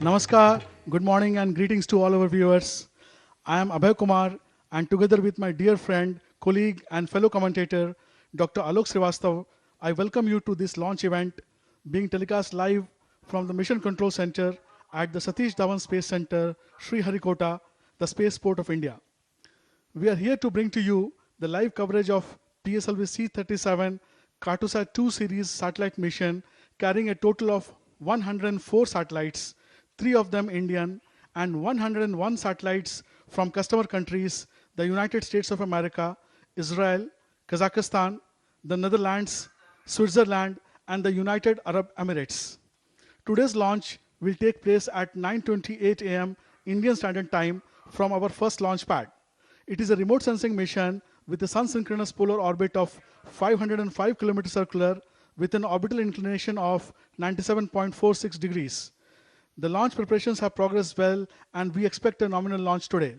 Namaskar, good morning and greetings to all our viewers. I am Abhay Kumar and together with my dear friend, colleague and fellow commentator, Dr. Alok Srivastav, I welcome you to this launch event being telecast live from the Mission Control Center at the Satish Dhawan Space Center, Sriharikota, the spaceport of India. We are here to bring to you the live coverage of PSLV C-37 Cartosat 2 series satellite mission carrying a total of 104 satellites, 3 of them Indian, and 101 satellites from customer countries, the United States of America, Israel, Kazakhstan, the Netherlands, Switzerland, and the United Arab Emirates. Today's launch will take place at 9:28 a.m. Indian Standard Time from our first launch pad. It is a remote sensing mission with a sun-synchronous polar orbit of 505 km circular with an orbital inclination of 97.46 degrees. The launch preparations have progressed well and we expect a nominal launch today.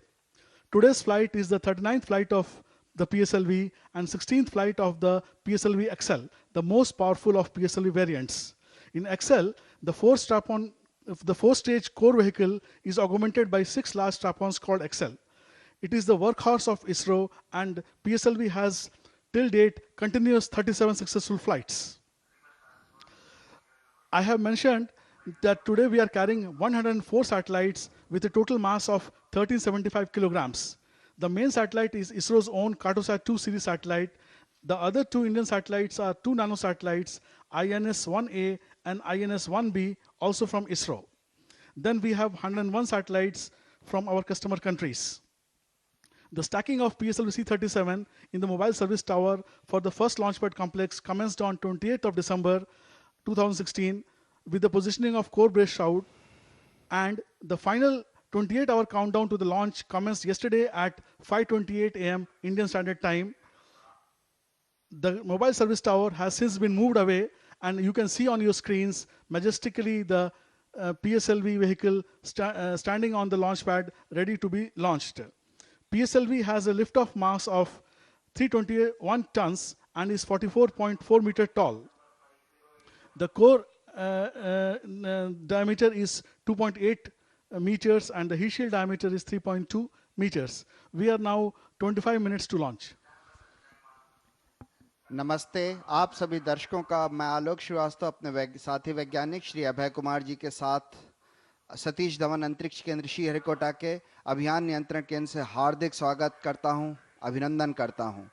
Today's flight is the 39th flight of the PSLV and 16th flight of the PSLV XL, the most powerful of PSLV variants. In XL, the four-stage core vehicle is augmented by 6 large strap-ons called XL. It is the workhorse of ISRO and PSLV has till date continuous 37 successful flights. I have mentioned that today we are carrying 104 satellites with a total mass of 1375 kilograms. The main satellite is ISRO's own Cartosat 2 series satellite. The other 2 Indian satellites are 2 nanosatellites, INS-1A and INS-1B, also from ISRO. Then we have 101 satellites from our customer countries. The stacking of PSLV C-37 in the mobile service tower for the first launchpad complex commenced on 28th of December 2016 with the positioning of core brace shroud, and the final 28-hour countdown to the launch commenced yesterday at 5:28 a.m. Indian Standard Time. The mobile service tower has since been moved away and you can see on your screens majestically the PSLV vehicle standing on the launch pad ready to be launched. PSLV has a lift-off mass of 321 tons and is 44.4 meters tall. The core diameter is 2.8 meters and the heat shield diameter is 3.2 meters. We are now 25 minutes to launch. नमस्ते आप सभी दर्शकों का मैं आलोक श्रीवास्तव अपने साथी वैज्ञानिक श्री अभय कुमार जी के साथ सतीश धवन अंतरिक्ष केंद्र श्रीहरिकोटा के अभियान नियंत्रण केंद्र से हार्दिक स्वागत करता हूं, अभिनंदन करता हूं।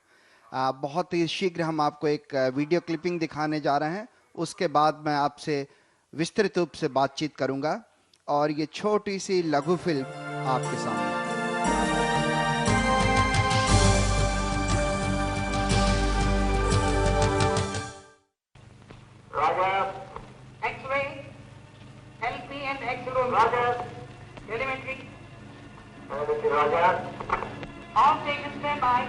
बहुत ही शीघ्र हम आपको एक वीडियो क्लिपिंग दिखाने जा रहे हैं, उसके बाद मैं आपसे विस्तृत रूप से बातचीत करूंगा और ये छोटी सी लघु फिल्म आपके सामने। Roger. X-ray, LP and X-ray. Roger. Telemetry. Telemetry, Roger. All stations stand by.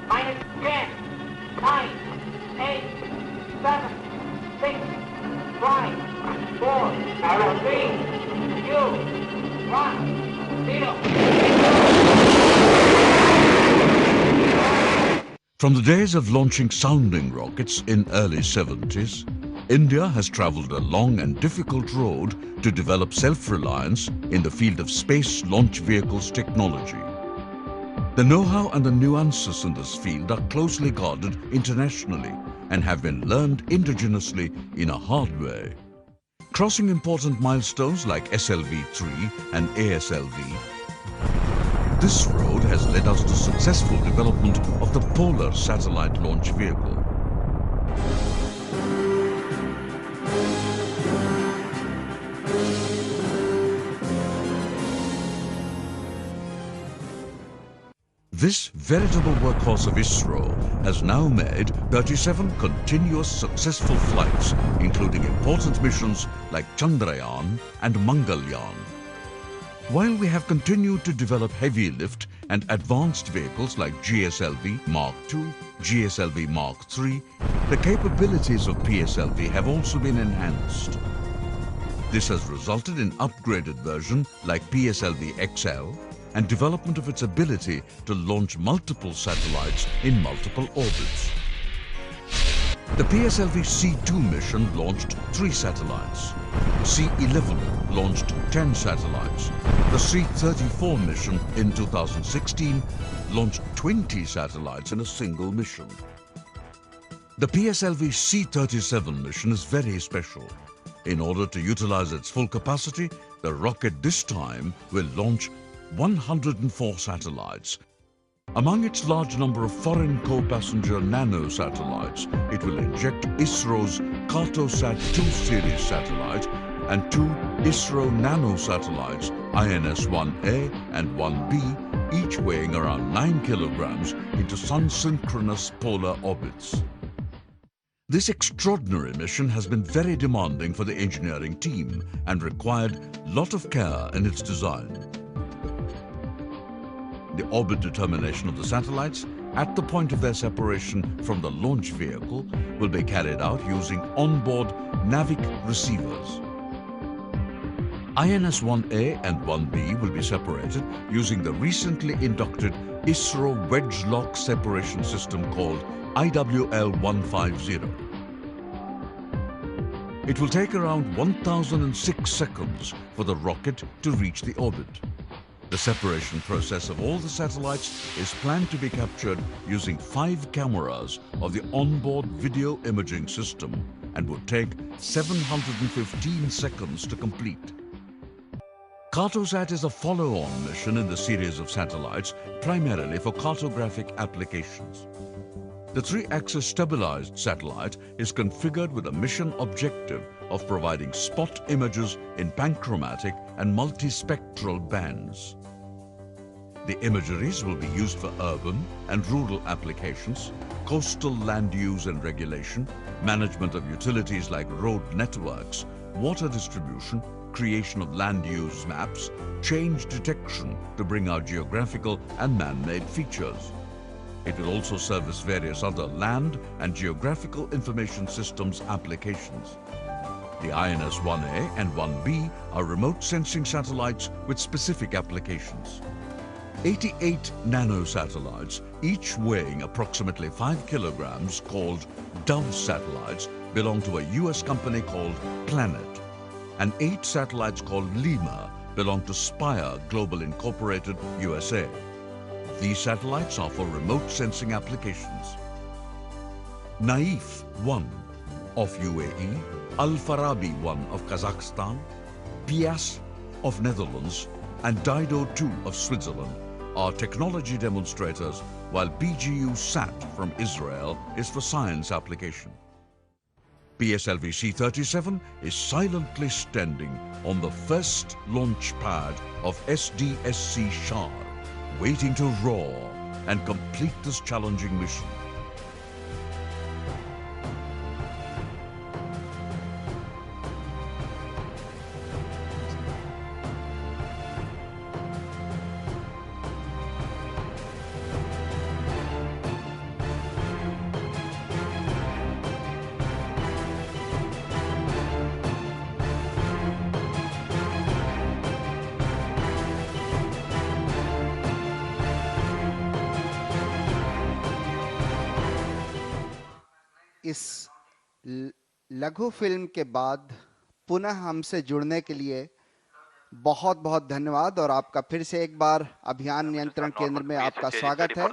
Minus 10, 9, 8, 7, 6, 5, 4, 3, 2, 1, 0. From the days of launching sounding rockets in early 70s, India has traveled a long and difficult road to develop self-reliance in the field of space launch vehicles technology. The know-how and the nuances in this field are closely guarded internationally and have been learned indigenously in a hard way. Crossing important milestones like SLV-3 and ASLV, this road has led us to successful development of the Polar Satellite Launch Vehicle. This veritable workhorse of ISRO has now made 37 continuous successful flights, including important missions like Chandrayaan and Mangalyaan. While we have continued to develop heavy lift and advanced vehicles like GSLV Mark II, GSLV Mark III, the capabilities of PSLV have also been enhanced. This has resulted in upgraded version like PSLV XL and development of its ability to launch multiple satellites in multiple orbits. The PSLV C2 mission launched 3 satellites. C11 launched 10 satellites. The C34 mission in 2016 launched 20 satellites in a single mission. The PSLV C37 mission is very special. In order to utilize its full capacity, the rocket this time will launch 104 satellites. Among its large number of foreign co-passenger nano-satellites, it will inject ISRO's Cartosat-2 series satellite and 2 ISRO nano-satellites, INS-1A and 1B, each weighing around 9 kilograms, into sun-synchronous polar orbits. This extraordinary mission has been very demanding for the engineering team and required a lot of care in its design. The orbit determination of the satellites at the point of their separation from the launch vehicle will be carried out using onboard NAVIC receivers. INS-1A and 1B will be separated using the recently inducted ISRO wedge lock separation system called IWL-150. It will take around 1006 seconds for the rocket to reach the orbit. The separation process of all the satellites is planned to be captured using 5 cameras of the onboard video imaging system and would take 715 seconds to complete. Cartosat is a follow-on mission in the series of satellites, primarily for cartographic applications. The 3-axis stabilized satellite is configured with a mission objective of providing spot images in panchromatic and multispectral bands. The imageries will be used for urban and rural applications, coastal land use and regulation, management of utilities like road networks, water distribution, creation of land use maps, change detection to bring out geographical and man-made features. It will also service various other land and geographical information systems applications. The INS-1A and 1B are remote sensing satellites with specific applications. 88 nanosatellites, each weighing approximately 5 kilograms, called Dove satellites, belong to a US company called Planet, and 8 satellites called Lima belong to Spire Global Incorporated, USA. These satellites are for remote sensing applications. Naif 1 of UAE, Al Farabi 1 of Kazakhstan, Pias of Netherlands, and Dido 2 of Switzerland are technology demonstrators, while BGU-SAT from Israel is for science application. PSLV C-37 is silently standing on the first launch pad of SDSC Shar, waiting to roar and complete this challenging mission. इस लघु film के बाद पुनः हमसे जुड़ने के लिए बहुत बहुत धन्यवाद और आपका फिर से एक बार अभियान नियंत्रण केंद्र में आपका स्वागत है।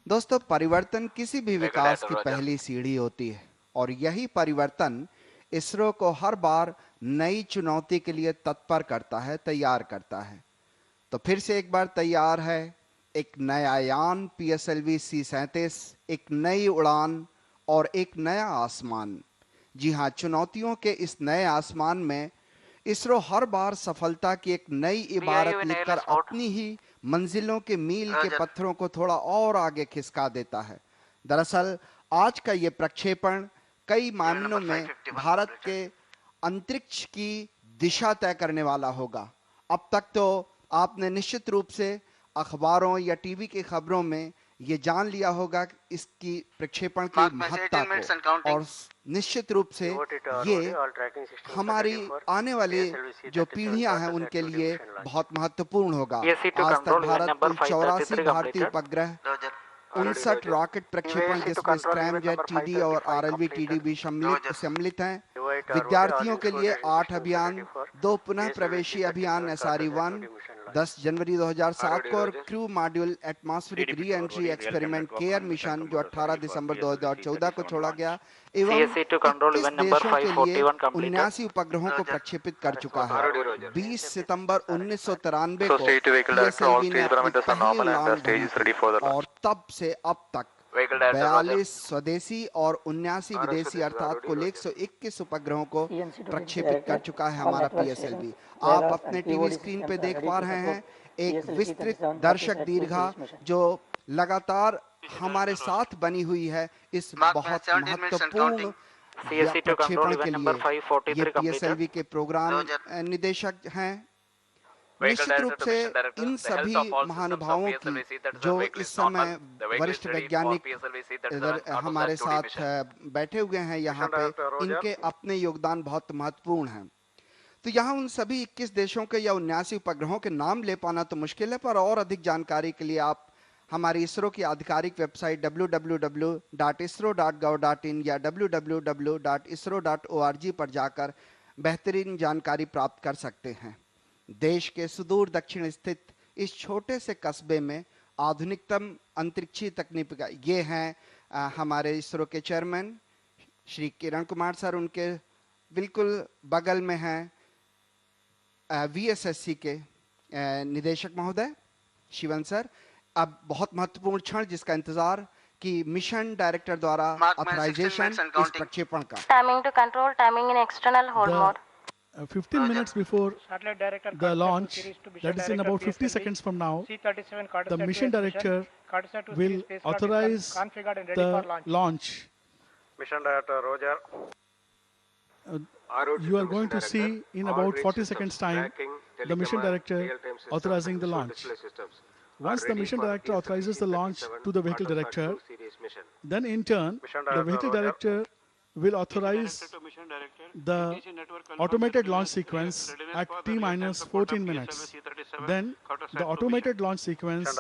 दोस्तों, परिवर्तन किसी भी विकास की पहली सीढ़ी होती है और यही परिवर्तन इसरो को हर बार नई चुनौती के लिए तत्पर करता है, तैयार करता है। तो फिर से एक बार तैयार है एक नया यान PSLV C-37, एक नई उड़ान और एक नया आसमान। जी हाँ, चुनौतियों के इस नए आसमान में इसरो हर बार सफलता की एक नई इबारत लिखकर अपनी ही मंजिलों के मील के पत्थरों को थोड़ा और आगे खिसका देता है। दरअसल आज का ये प्रक्षेपण कई मायनों में भारत के अंतरिक्ष की दिशा तय करने वाला होगा। अब तक तो आपने निश्चित रूप से अखबारों या टीवी की खबरों में ये जान लिया होगा इसकी प्रक्षेपण की महत्ता को, और निश्चित रूप से ये हमारी आने वाली जो पीढ़ियां हैं उनके लिए बहुत महत्वपूर्ण होगा। आज तक भारत कुल 84 भारतीय उपग्रह 59 रॉकेट प्रक्षेपण जिसमें स्क्रैमजेट टीडी और आरएलवी टीडी भी सम्मिलित हैं। विद्यार्थियों के लिए 8 अभियान, 2 पुनः प्रवेशी अभियान SRE-1 10 जनवरी 2007 को और crew module atmospheric re entry experiment care mission जो 18 दिसंबर 2014 को छोड़ा गया एवं 21 देशों के लिए 79 उपग्रहों को प्रक्षेपित कर चुका है। 20 सितंबर 1993 को PSLV ने अपनी पहली लॉन्च की और तब से अब तक 42 स्वदेशी और 79 विदेशी अर्थात कुल 121 उपग्रहों को प्रक्षेपित कर चुका है हमारा PSLV। आप अपने टीवी स्क्रीन पे देख पा रहे हैं एक विस्तृत दर्शक दीर्घा जो लगातार हमारे साथ बनी हुई है इस बहुत महत्वपूर्ण प्रक्षेपण के लिए। ये PSLV के प्रोग्राम निदेशक हैं। निश्चित रूप से इन सभी महानुभावों की जो इस समय वरिष्ठ वैज्ञानिक इधर हमारे साथ बैठे हुए हैं यहाँ पे, इनके अपने योगदान बहुत महत्वपूर्ण हैं। तो यहाँ उन सभी 21 देशों के या 79 उपग्रहों के नाम ले पाना तो मुश्किल है, पर और अधिक जानकारी के लिए आप हमारी इसरो की आधिकारिक वेबसाइट www.isro.gov.in या www.isro.org पर जाकर बेहतरीन जानकारी प्राप्त कर सकते हैं। देश के सुदूर दक्षिण स्थित इस छोटे से कस्बे में आधुनिकतम अंतरिक्षीय तकनीक का ये हैं हमारे इसरो के चेयरमैन श्री किरण कुमार सर, उनके बिल्कुल बगल में हैं VSSC के निदेशक महोदय शिवन सर। अब बहुत महत्वपूर्ण क्षण जिसका इंतजार कि मिशन डायरेक्टर द्वारा ऑथराइजेशन इस प्रक्षेपण का। Timing to control, timing in external hold mode. 15 minutes before the launch, that is in about 50 seconds from now, the mission director will authorize the launch. Mission Director Roger. You are going to see in about 40 seconds time the mission director authorizing the launch. Once the mission director authorizes the launch to the vehicle director, then in turn the vehicle director will authorize the automated launch sequence at T-minus 14 minutes. Then the automated launch sequence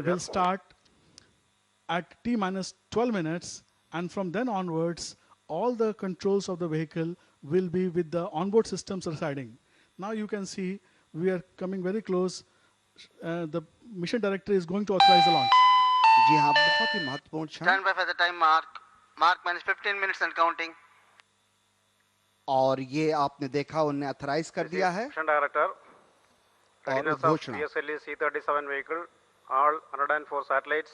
will start at T-minus 12 minutes, and from then onwards all the controls of the vehicle will be with the onboard systems residing. Now you can see we are coming very close. The mission director is going to authorize the launch. जी हाँ, बहुत ही महत्वपूर्ण क्षण। Stand by for the time mark. Mark minus 15 minutes and counting. और ये आपने देखा उन्हें authorise कर दिया है। Mission Director. और Readiness of घोषणा। PSLV C-37 vehicle, all 104 satellites,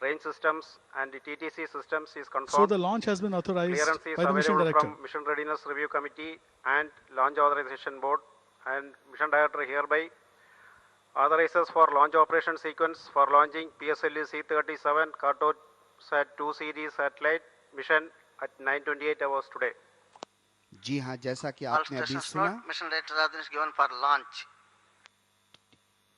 range systems and the TTC systems is confirmed. So the launch has been authorized Clearance is by the mission available director. from Mission Readiness Review Committee and Launch Authorization Board, and Mission Director hereby authorizes for launch operation sequence for launching PSLV C-37 Cartosat 2 series satellite mission at 9:28 hours today. जी हाँ, जैसा कि All आपने अभी stations सुना, note, Mission Director authorization given for launch.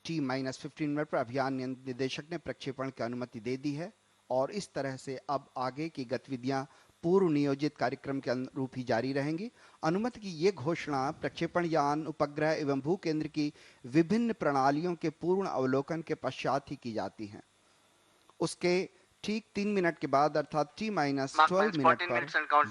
T-15 minute पर अभियान निदेशक ने प्रक्षेपण की अनुमति दे दी है और इस तरह से अब आगे की गतिविधियां पूर्व नियोजित कार्यक्रम के अनुरूप ही जारी रहेंगी। अनुमति की ये घोषणा प्रक्षेपण यान, उपग्रह एवं भू केंद्र की विभिन्न प्रणालियों के पूर्ण अवलोकन के पश्चात ही की जाती है। उसके ठीक 3 मिनट के बाद अर्थात T-12 मिनट पर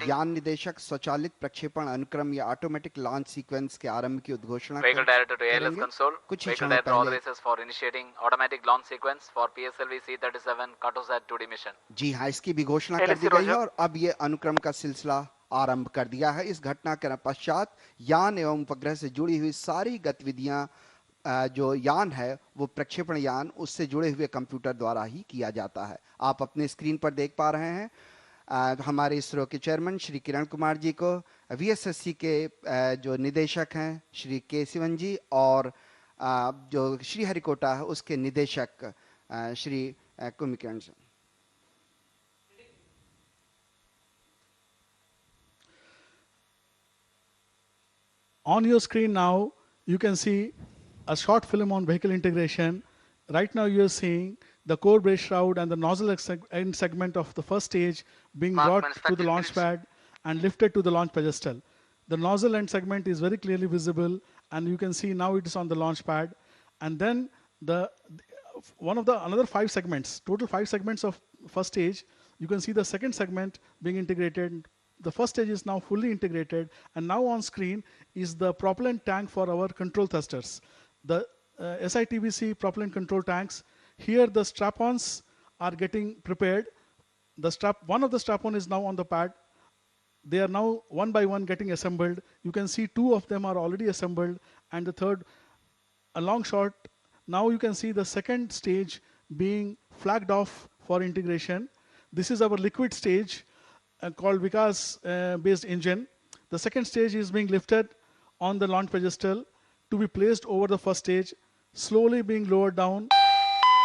यान निदेशक स्वचालित प्रक्षेपण अनुक्रम या ऑटोमेटिक लॉन्च सीक्वेंस के आरंभ की उद्घोषणा Vehicle Director to ALS console. कुछ ही Vehicle क्षणों Director पहले। authorizes for initiating automatic launch sequence for PSLV C-37 Cartosat 2D mission. जी हाँ, इसकी भी घोषणा कर दी गई है और अब ये अनुक्रम का सिलसिला आरंभ कर दिया है। इस घटना के पश्चात यान एवं उपग्रह से जुड़ी हुई सारी गतिविधियां जो यान है वो प्रक्षेपण यान उससे जुड़े हुए कंप्यूटर द्वारा ही किया जाता है। आप अपने स्क्रीन पर देख पा रहे हैं हमारे इसरो के चेयरमैन श्री किरण कुमार जी को, VSSC के जो निदेशक हैं श्री के शिवन जी और जो श्रीहरिकोटा है उसके निदेशक श्री कुमिकिरण जी। On your screen now, you can see a short film on vehicle integration. Right now you are seeing the core brace shroud and the nozzle end segment of the first stage being brought to the launch pad and lifted to the launch pedestal. The nozzle end segment is very clearly visible and you can see now it is on the launch pad. And then another 5 segments, total 5 segments of first stage. You can see the second segment being integrated. The first stage is now fully integrated, and now on screen is the propellant tank for our control thrusters. The SITVC propellant control tanks. Here the strap-ons are getting prepared. One of the strap-on is now on the pad. They are now one by one getting assembled. You can see 2 of them are already assembled, and the third, a long shot. Now you can see the second stage being flagged off for integration. This is our liquid stage called Vikas based engine. The second stage is being lifted on the launch pedestal to be placed over the first stage, slowly being lowered down.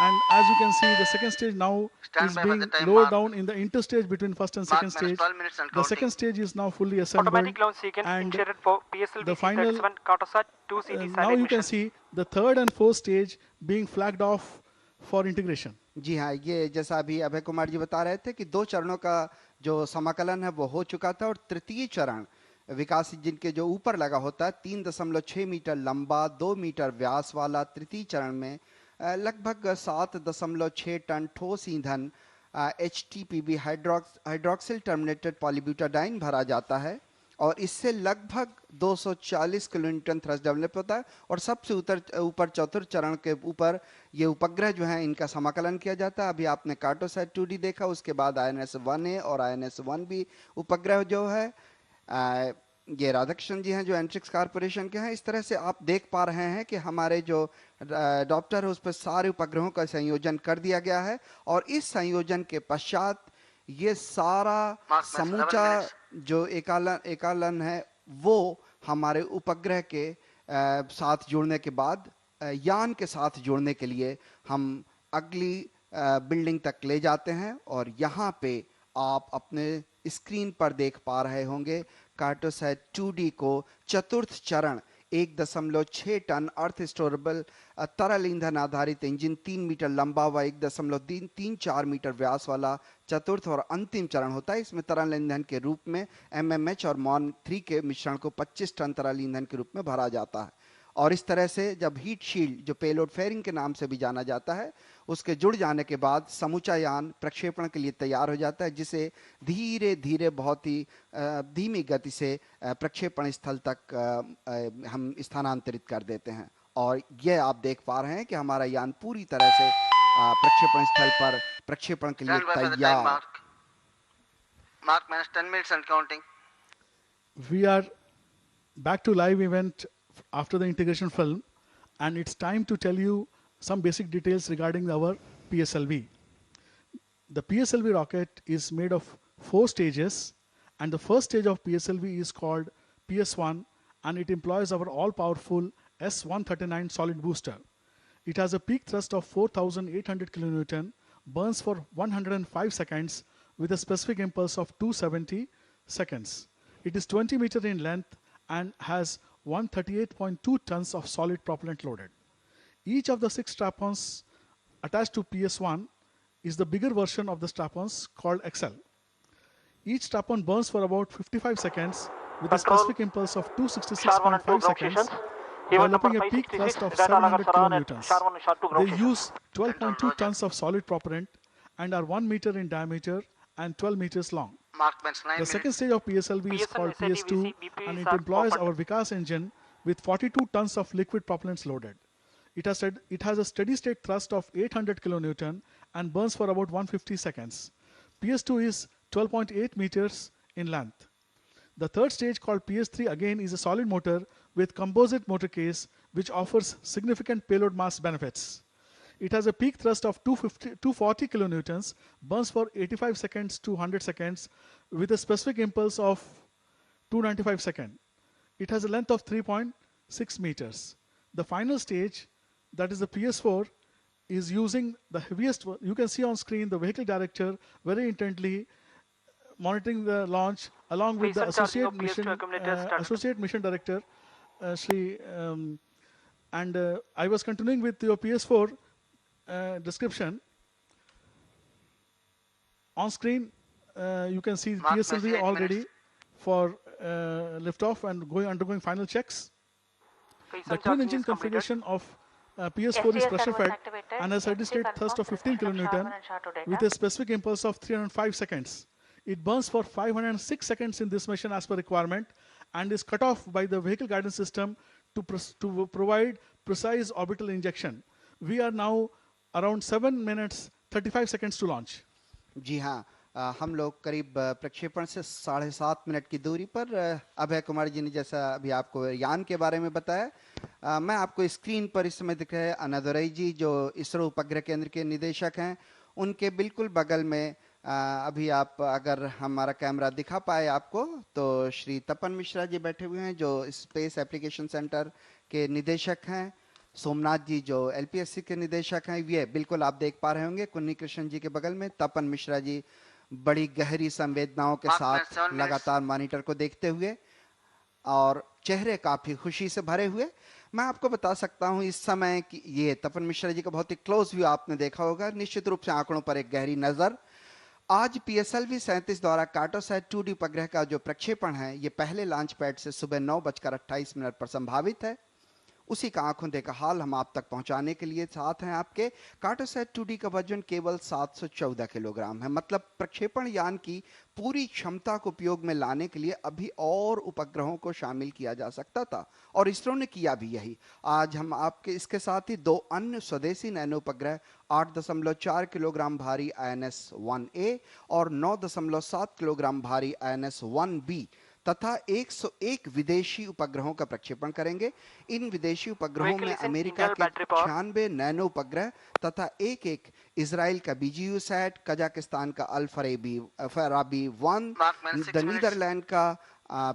And as you can see, the second stage now Stand is by for being the time, lowered Mark. down in the interstage between first and Mark second minus stage. 12 minutes and The counting. second stage is now fully assembled. Automatic launch sequence And initiated for PSLV the final, C37 Cartosat 2 CT now satellite you can mission. see the third and fourth stage being flagged off for integration. जी हाँ, ये जैसा अभी अभय कुमार जी बता रहे थे कि 2 चरणों का जो समाकलन है वो हो चुका था, और तृतीय चरण विकास इंजन के जो ऊपर लगा होता है 3.6 मीटर लंबा 2 मीटर व्यास वाला तृतीय चरण में लगभग 7.6 टन ठोस ईंधन HTPB हाइड्रोक्सिल टर्मिनेटेड पॉलीब्यूटाडाइन भरा जाता है, और इससे लगभग 240 किलोन्यूटन थ्रस्ट डेवलप होता है। और सबसे ऊपर चतुर्थ चरण के ऊपर ये उपग्रह जो है इनका समाकलन किया जाता है। अभी आपने कार्टोसैट 2D देखा, उसके बाद INS-1A और INS-1B उपग्रह जो है ये राधाकृष्णन जी हैं जो एंट्रिक्स कारपोरेशन के हैं। इस तरह से आप देख पा रहे हैं कि हमारे जो अडॉप्टर है उस पर सारे उपग्रहों का संयोजन कर दिया गया है, और इस संयोजन के पश्चात ये सारा समूचा जो एकालन है वो हमारे उपग्रह के साथ जुड़ने के बाद यान के साथ जुड़ने के लिए हम अगली बिल्डिंग तक ले जाते हैं। और यहाँ पे आप अपने स्क्रीन पर देख पा रहे होंगे कार्टोसैट 2D को चतुर्थ चरण 1.6 टन अर्थ स्टोरेबल तरल ईंधन आधारित इंजन 3 मीटर लंबा व 1.34 मीटर व्यास वाला चतुर्थ और अंतिम चरण होता है। इसमें तरल ईंधन के रूप में MMH और MON 3 के मिश्रण को 25 टन तरल ईंधन के रूप में भरा जाता है। और इस तरह से जब हीट शील्ड जो पेलोड फेयरिंग के नाम से भी जाना जाता है उसके जुड़ जाने के बाद समूचा यान प्रक्षेपण के लिए तैयार हो जाता है, जिसे धीरे धीरे बहुत ही धीमी गति से प्रक्षेपण स्थल तक हम स्थानांतरित कर देते हैं। और यह आप देख पा रहे हैं कि हमारा यान पूरी तरह से प्रक्षेपण स्थल पर प्रक्षेपण के लिए तैयार। Mark minus 10 minutes and counting. We are back to live event after the integration film, and it's time to tell you some basic details regarding our PSLV. The PSLV rocket is made of 4 stages, and the first stage of PSLV is called PS1, and it employs our all-powerful S139 solid booster. It has a peak thrust of 4,800 kilonewton, burns for 105 seconds with a specific impulse of 270 seconds. It is 20 meters in length and has 138.2 tons of solid propellant loaded. Each of the 6 strap-ons attached to PS1 is the bigger version of the strap-ons called XL. Each strap-on burns for about 55 seconds with a specific impulse of 266.5 seconds, developing a peak thrust of 700 kilonewtons. They use 12.2 tons of solid propellant and are 1 meter in diameter and 12 meters long. The second stage of PSLV is called PS2, and it employs our Vikas engine with 42 tons of liquid propellants loaded. It has a steady state thrust of 800 kilonewton and burns for about 150 seconds. PS2 is 12.8 meters in length. The third stage, called PS3, again is a solid motor with composite motor case which offers significant payload mass benefits. It has a peak thrust of 240 kilonewtons, burns for 85 seconds to 100 seconds with a specific impulse of 295 seconds. It has a length of 3.6 meters. The final stage, that is the PS4, is using the heaviest. You can see on screen the vehicle director very intently monitoring the launch along with the associate mission director, Shri. I was continuing with your PS4 description. On screen, you can see PSLV all ready for liftoff and undergoing final checks. The twin engine configuration of PS4 is STS pressure servos fed activated. and has steady MC state thrust of confirms 15 reception of kilonewton SHA-1 and SHA-2 data. with a specific impulse of 305 seconds. It burns for 506 seconds in this mission as per requirement and is cut off by the vehicle guidance system to provide precise orbital injection. We are now around 7 minutes 35 seconds to launch. जी हाँ, हम लोग करीब प्रक्षेपण से 7.5 minute की दूरी पर अभय कुमार जी ने जैसा अभी आपको यान के बारे में बताया, मैं आपको स्क्रीन पर इस समय दिख रहे हैं अनादुरई जी जो इसरो उपग्रह केंद्र के निदेशक हैं, उनके बिल्कुल बगल में अभी आप अगर हमारा कैमरा दिखा पाए आपको तो श्री तपन मिश्रा जी बैठे हुए हैं जो स्पेस एप्लीकेशन सेंटर के निदेशक हैं, सोमनाथ जी जो एलपीएससी के निदेशक हैं, ये बिल्कुल आप देख पा रहे होंगे कुन्नी कृष्ण जी के बगल में तपन मिश्रा जी बड़ी गहरी संवेदनाओं के साथ लगातार मॉनिटर को देखते हुए और चेहरे काफी खुशी से भरे हुए। मैं आपको बता सकता हूं इस समय कि ये तपन मिश्रा जी का बहुत ही क्लोज व्यू आपने देखा होगा, निश्चित रूप से आंकड़ों पर एक गहरी नजर। आज PSLV 37 द्वारा कार्टोसैट 2D उपग्रह का जो प्रक्षेपण है ये पहले लॉन्च पैड से सुबह 9:28 पर संभावित है। उसी का आंखों देखा हाल हम आप तक पहुंचाने के लिए साथ हैं आपके। कार्टोसैट 2D का वजन केवल 714 किलोग्राम है, मतलब प्रक्षेपण यान की पूरी क्षमता को उपयोग में लाने के लिए अभी और उपग्रहों को शामिल किया जा सकता था और इसरो ने किया भी यही। आज हम आपके इसके साथ ही 2 अन्य स्वदेशी नैनो उपग्रह 8.4 किलोग्राम भारी INS-1A और 9.7 किलोग्राम भारी INS-1B तथा 101 विदेशी उपग्रहों का प्रक्षेपण करेंगे। इन विदेशी उपग्रहों में अमेरिका के 96 नैनो उपग्रह तथा एक इजराइल का BGU सैट, कजाकिस्तान का अल-फराबी 1, नीदरलैंड का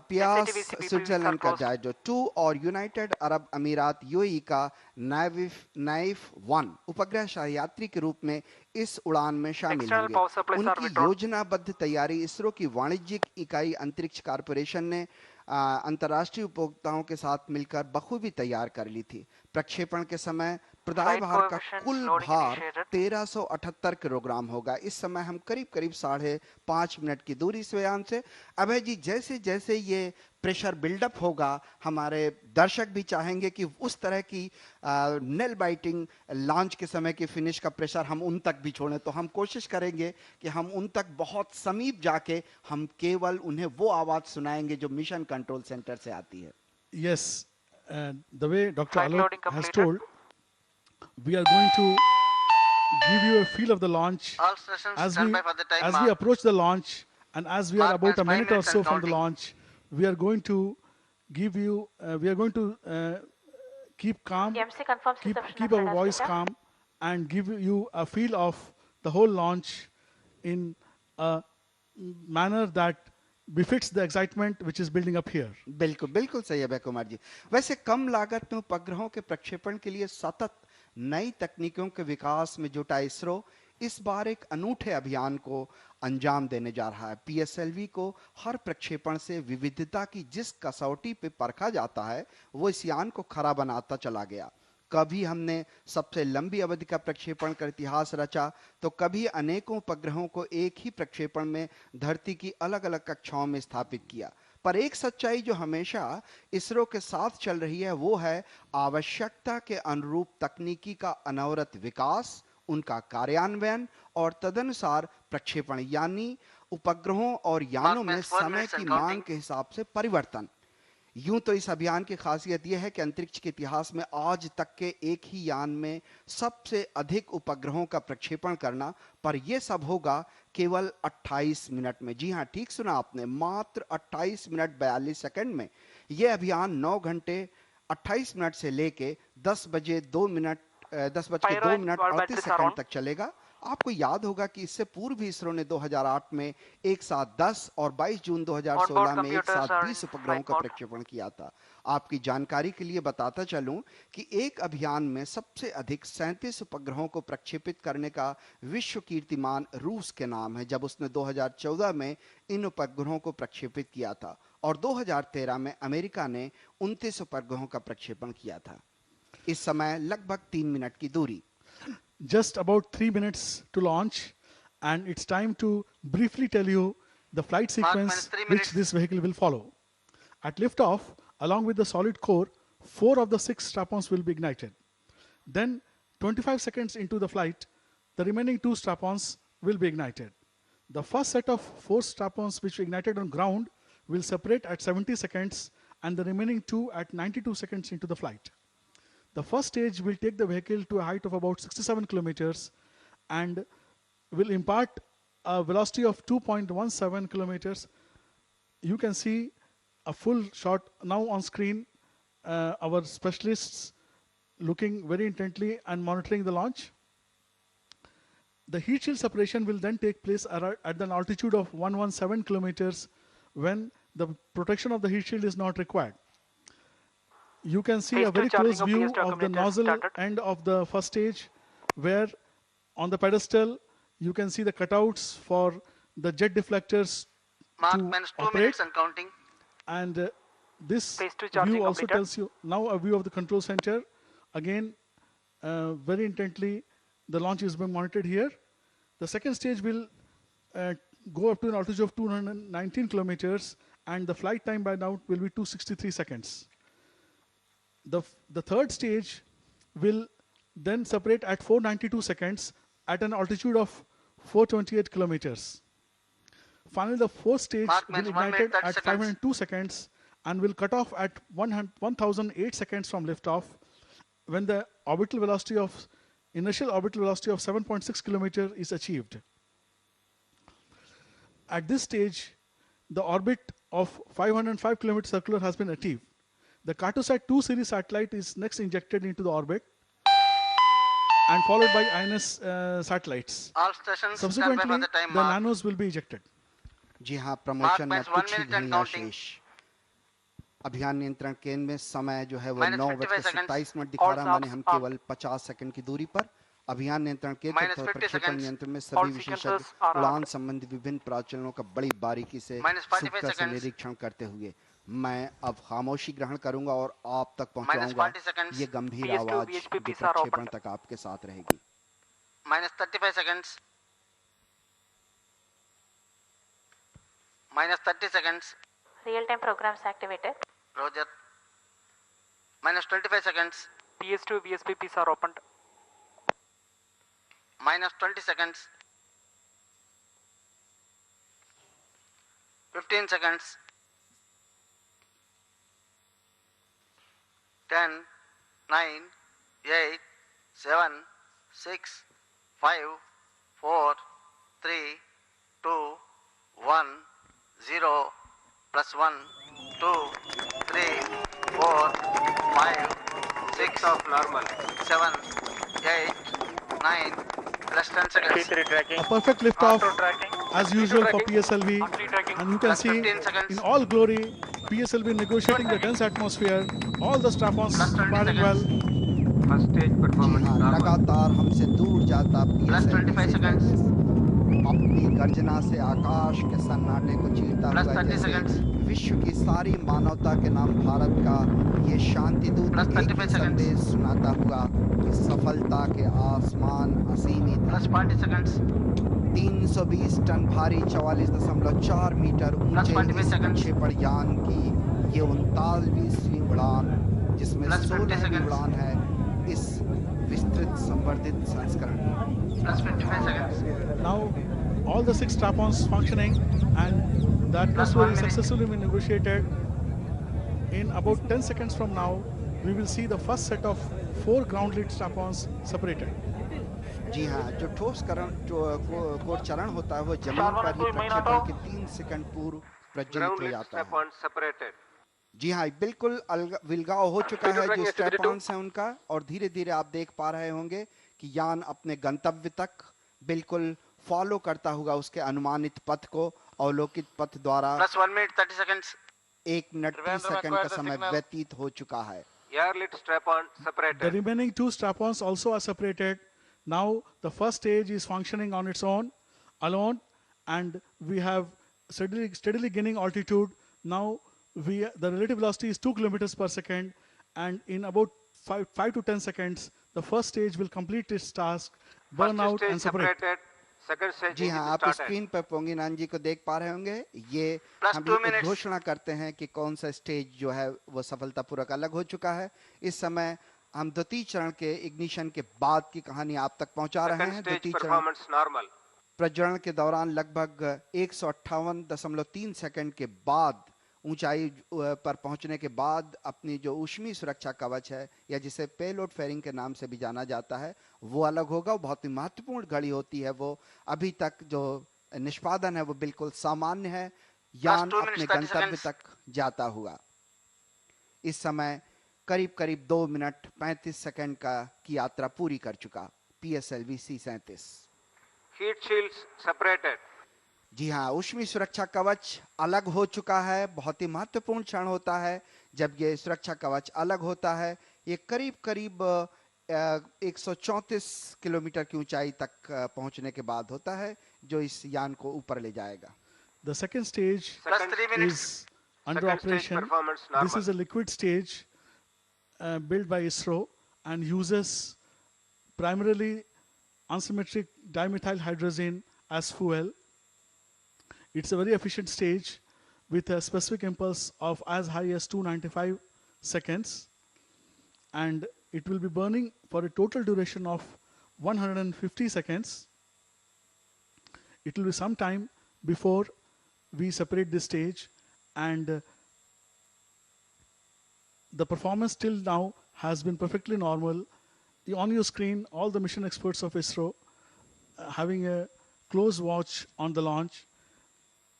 पियास, स्विट्जरलैंड का जायडो 2 और यूनाइटेड अरब अमीरात UAE का नाइफ 1 उपग्रह सहयात्री के रूप में इस उड़ान में शामिल होंगे। उनकी योजनाबद्ध तैयारी इसरो की वाणिज्यिक इकाई अंतरिक्ष कॉर्पोरेशन ने अंतर्राष्ट्रीय उपभोक्ताओं के साथ मिलकर बखूबी तैयार कर ली थी। प्रक्षेपण के समय प्रदाय भार का कुल भार 1378 किलोग्राम होगा। इस समय हम करीब 5.5 मिनट की दूरी इस यान से। अभय जी, जैसे जैसे ये प्रेशर बिल्डअप होगा हमारे दर्शक भी चाहेंगे कि उस तरह की नेल बाइटिंग लॉन्च के समय की फिनिश का प्रेशर हम उन तक भी छोड़ें, तो हम कोशिश करेंगे कि हम उन तक बहुत समीप जाके हम केवल उन्हें वो आवाज सुनाएंगे जो मिशन कंट्रोल सेंटर से आती है। Yes, the way Dr. Alok has told, we are going to give you a feel of the launch All stations stand by for the time as mark. we approach the launch and as we are Mark about a has 5 minute or minutes so and from the counting. launch, we are going to give you, we are going to keep calm, MC confirms keep reception of our radar voice data. calm and give you a feel of the whole launch in a manner that befits the excitement which is building up here. बिल्कुल बिल्कुल सही है अभय कुमार जी। वैसे कम लागत में उपग्रहों के प्रक्षेपण के लिए सतत नई तकनीकों के विकास में जुटा इसरो इस बार एक अनूठे अभियान को अंजाम देने जा रहा है। PSLV को हर प्रक्षेपण से विविधता की जिस कसौटी पे परखा जाता है वो इस यान को खरा बनाता चला गया। कभी हमने सबसे लंबी अवधि का प्रक्षेपण का इतिहास रचा तो कभी अनेकों उपग्रहों को एक ही प्रक्षेपण में धरती की अलग अलग कक्षाओं में स्थापित किया। पर एक सच्चाई जो हमेशा इसरो के साथ चल रही है वो है आवश्यकता के अनुरूप तकनीकी का अनवरत विकास, उनका कार्यान्वयन और तदनुसार प्रक्षेपण, यानी उपग्रहों और यानों में समय की मांग के हिसाब से परिवर्तन। यूं तो इस अभियान की खासियत यह है कि अंतरिक्ष के इतिहास में आज तक के एक ही यान में सबसे अधिक उपग्रहों का प्रक्षेपण करना, पर यह सब होगा केवल 28 मिनट में। जी हां, ठीक सुना आपने, मात्र 28 मिनट 42 सेकंड में। यह अभियान 9 घंटे 28 मिनट से लेके 10 बजे 2 मिनट 38 सेकंड तक चलेगा। आपको याद होगा कि इससे पूर्व भी इसरो ने 2008 में एक साथ 10 और 22 जून 2016 में एक साथ 20 उपग्रहों का प्रक्षेपण किया था। आपकी जानकारी के लिए बताता चलूं कि एक अभियान में सबसे अधिक 37 उपग्रहों को प्रक्षेपित करने का विश्व कीर्तिमान रूस के नाम है, जब उसने 2014 में इन उपग्रहों को प्रक्षेपित किया था और 2013 में अमेरिका ने 29 उपग्रहों का प्रक्षेपण किया था। इस समय लगभग 3 मिनट की दूरी। Just about 3 minutes to launch, and it's time to briefly tell you the flight sequence which this vehicle will follow. At liftoff, along with the solid core, 4 of the 6 strap-ons will be ignited. Then 25 seconds into the flight, the remaining 2 strap-ons will be ignited. The first set of 4 strap-ons which ignited on ground will separate at 70 seconds and the remaining 2 at 92 seconds into the flight. The first stage will take the vehicle to a height of about 67 kilometers and will impart a velocity of 2.17 kilometers. You can see a full shot now on screen, our specialists looking very intently and monitoring the launch. The heat shield separation will then take place at an altitude of 117 kilometers when the protection of the heat shield is not required. You can see Phase a very two charging close of view PS2 of the accumulators nozzle started. end of the first stage, where on the pedestal you can see the cutouts for the jet deflectors Mark to minus 2 operate. minutes and counting. And this Phase two charging view also completed. tells you now a view of the control center. Again, very intently, the launch is being monitored here. The second stage will go up to an altitude of 219 kilometers, and the flight time by now will be 263 seconds. The third stage will then separate at 492 seconds at an altitude of 428 kilometers. Finally, the fourth stage Mark will means 1 minute, ignite 30 at seconds. 502 seconds and will cut off at 1008 seconds from liftoff, when the initial orbital velocity of 7.6 kilometers is achieved. At this stage, the orbit of 505 kilometers circular has been achieved. The Cartosat 2 series satellite is next injected into the orbit and followed by INS satellites. All stations stand by Subsequently, for the time the mark. nanos will be ejected. जी हाँ, promotion में minus 1 कुछ ही minute and घड़ियां counting. शेष। अभियान नियंत्रण केंद्र में समय जो है वो Minus 55 9:27 seconds. दिखा All रहा है, माने subs हम up. केवल 50 सेकंड की दूरी पर। अभियान नियंत्रण केंद्र Minus तथा 50 प्रक्षेपण seconds. नियंत्रण में All सभी विशेषज्ञ sequences are उड़ान up. संबंधी विभिन्न प्राचलनों का बड़ी बारीकी से Minus 45 सूक्ष्मता से seconds. निरीक्षण करते हुए मैं अब खामोशी ग्रहण करूंगा और आप तक Minus पहुंचाऊंगा। 40 seconds. ये गंभीर PS2 आवाज VHP जो PSR प्रक्षेपण opened. तक आपके साथ रहेगी। Minus 35 seconds. Minus 30 seconds. Real-time programs activated. Roger. Minus 25 seconds. PS2 VSP are opened. Minus 20 seconds. 15 seconds. 10, 9, 8, 7, 6, 5, 4, 3, 2, 1, 0, plus 1, 2, 3, 4, 5, 6 of normal, 7, 8, 9, plus 10 seconds. P3 tracking. A perfect liftoff Auto tracking. as usual for PSLV, Monthly tracking. and you can Plus see 15 seconds. in all glory PSLV negotiating the dense atmosphere, all the strap-ons Plus 20 firing well. First stage ji performance हाँ, normal. लगातार हमसे दूर जाता Plus 25 seconds. अपनी गर्जना से आकाश के सन्नाटे को चीरता Plus हुआ 30 जैसे seconds. विश्व की सारी मानवता के नाम भारत का ये शांति दूत Plus एक 35 ही seconds. संदेश सुनाता हुआ कि सफलता के आसमान असीमित हैं। Plus 40 seconds. 320 टन भारी 44.4 मीटर ऊंचे 25 इस seconds. प्रक्षेपण यान की ये 39वीं उड़ान, जिसमें Plus 50 16वीं seconds. उड़ान है इस विस्तृत संवर्धित संस्करण में। Plus 55 seconds. Now all the 6 strap-ons functioning, and the atmosphere 1 is minute. successfully been negotiated. In about 10 seconds from now, we will see the first set of 4 ground lead strap-ons separated. जी हाँ, जो ठोस core चरण होता है वो जमीन पर ही प्रक्षेपण के 3 सेकंड पूर्व प्रज्वलित Ground हो lead जाता है। strap-on separated. जी हाँ, बिल्कुल विलगाव हो चुका है जो स्ट्रैप-ऑन्स हैं उनका, और धीरे धीरे आप देख पा रहे होंगे कि यान अपने गंतव्य तक बिल्कुल फॉलो करता हुआ उसके अनुमानित पथ को अवलोकित पथ द्वारा Plus 1 minute 30 seconds. 1 minute 30 second का समय व्यतीत हो चुका है। Air lead strap-on The separated. remaining 2 strap-ons also are separated. Now the first stage is functioning on its own, alone, and we have steadily gaining altitude. Now the relative velocity is 2 kilometers per second, and in about 5 to 10 seconds, the first stage will complete its task, burn First out stage and separate. separated. Second stage ji is हाँ, आप started. Screen पर पोंगिनान जी को देख पा रहे होंगे। ये Plus हम 2 बिल्कुल minutes. घोषणा करते हैं कि कौन सा स्टेज जो है वो सफलतापूर्वक अलग हो चुका है। इस समय हम द्वितीय चरण के इग्निशन के बाद की कहानी आप तक पहुंचा रहे हैं। द्वितीय चरण performance normal. प्रज्वलन के दौरान लगभग 158.3 सेकंड के बाद ऊंचाई पर पहुंचने के बाद अपनी जो ऊष्मीय सुरक्षा कवच है या जिसे पेलोड फेयरिंग के नाम से भी जाना जाता है वो अलग होगा। बहुत ही महत्वपूर्ण घड़ी होती है वो। अभी तक जो निष्पादन है वो बिल्कुल सामान्य है। यान 2 minutes अपने 30 गंतव्य seconds. तक जाता हुआ इस समय करीब 2 मिनट 35 सेकंड की यात्रा पूरी कर चुका PSLV C-37। Heat shields separated. जी हाँ, ऊष्मीय सुरक्षा कवच अलग हो चुका है। बहुत ही महत्वपूर्ण क्षण होता है जब ये सुरक्षा कवच अलग होता है। ये करीब 134 किलोमीटर की ऊंचाई तक पहुंचने के बाद होता है जो इस यान को ऊपर ले जाएगा। The second stage Plus 3 minutes. is under Second stage operation. performance This normal. is a liquid stage built by ISRO and uses primarily unsymmetric dimethyl hydrazine as fuel. It's a very efficient stage with a specific impulse of as high as 295 seconds, and it will be burning for a total duration of 150 seconds. It will be some time before we separate this stage, and the performance till now has been perfectly normal. On your screen, all the mission experts of ISRO having a close watch on the launch.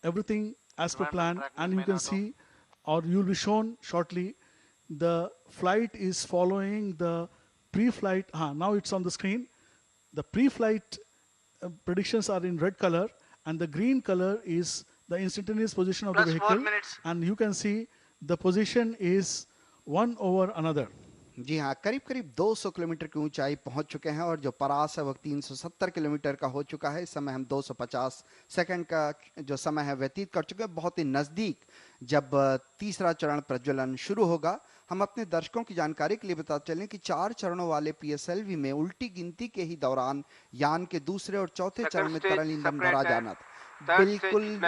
Everything as per plan, and you can see, or you'll be shown shortly, the flight is following the pre-flight. Now it's on the screen. The pre-flight predictions are in red color, and the green color is the instantaneous position of the Plus 4 vehicle. minutes. And you can see the position is one over another. जी हाँ, करीब 200 kilometre की ऊंचाई पहुंच चुके हैं और जो परास है वो 370 किलोमीटर का हो चुका है। इस समय हम 250 सेकंड का जो समय है व्यतीत कर चुके हैं। बहुत ही नजदीक जब तीसरा चरण प्रज्वलन शुरू होगा। हम अपने दर्शकों की जानकारी के लिए बताते चलें कि 4 चरणों वाले PSLV में उल्टी गिनती के ही दौरान यान के दूसरे और चौथे चरण में तरल ईंधन भरा जाना था। बिल्कुल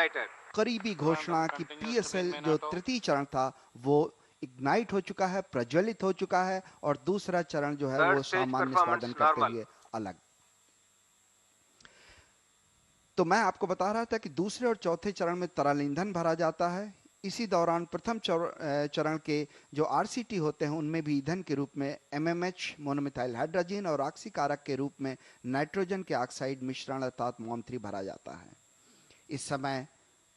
करीबी घोषणा कि PSL जो तृतीय चरण था वो इग्नाइट हो चुका है, प्रज्वलित हो चुका है और दूसरा चरण जो है वो सामान्य निष्पादन करते हुए अलग। तो मैं आपको बता रहा था कि दूसरे और चौथे चरण में तरल ईंधन भरा जाता है। इसी दौरान प्रथम चरण के जो RCT होते हैं उनमें भी ईंधन के रूप में MMH मोनोमिथाइल हाइड्रोजन और ऑक्सीकारक के रूप में नाइट्रोजन के ऑक्साइड मिश्रण अर्थात MON3 भरा जाता है। इस समय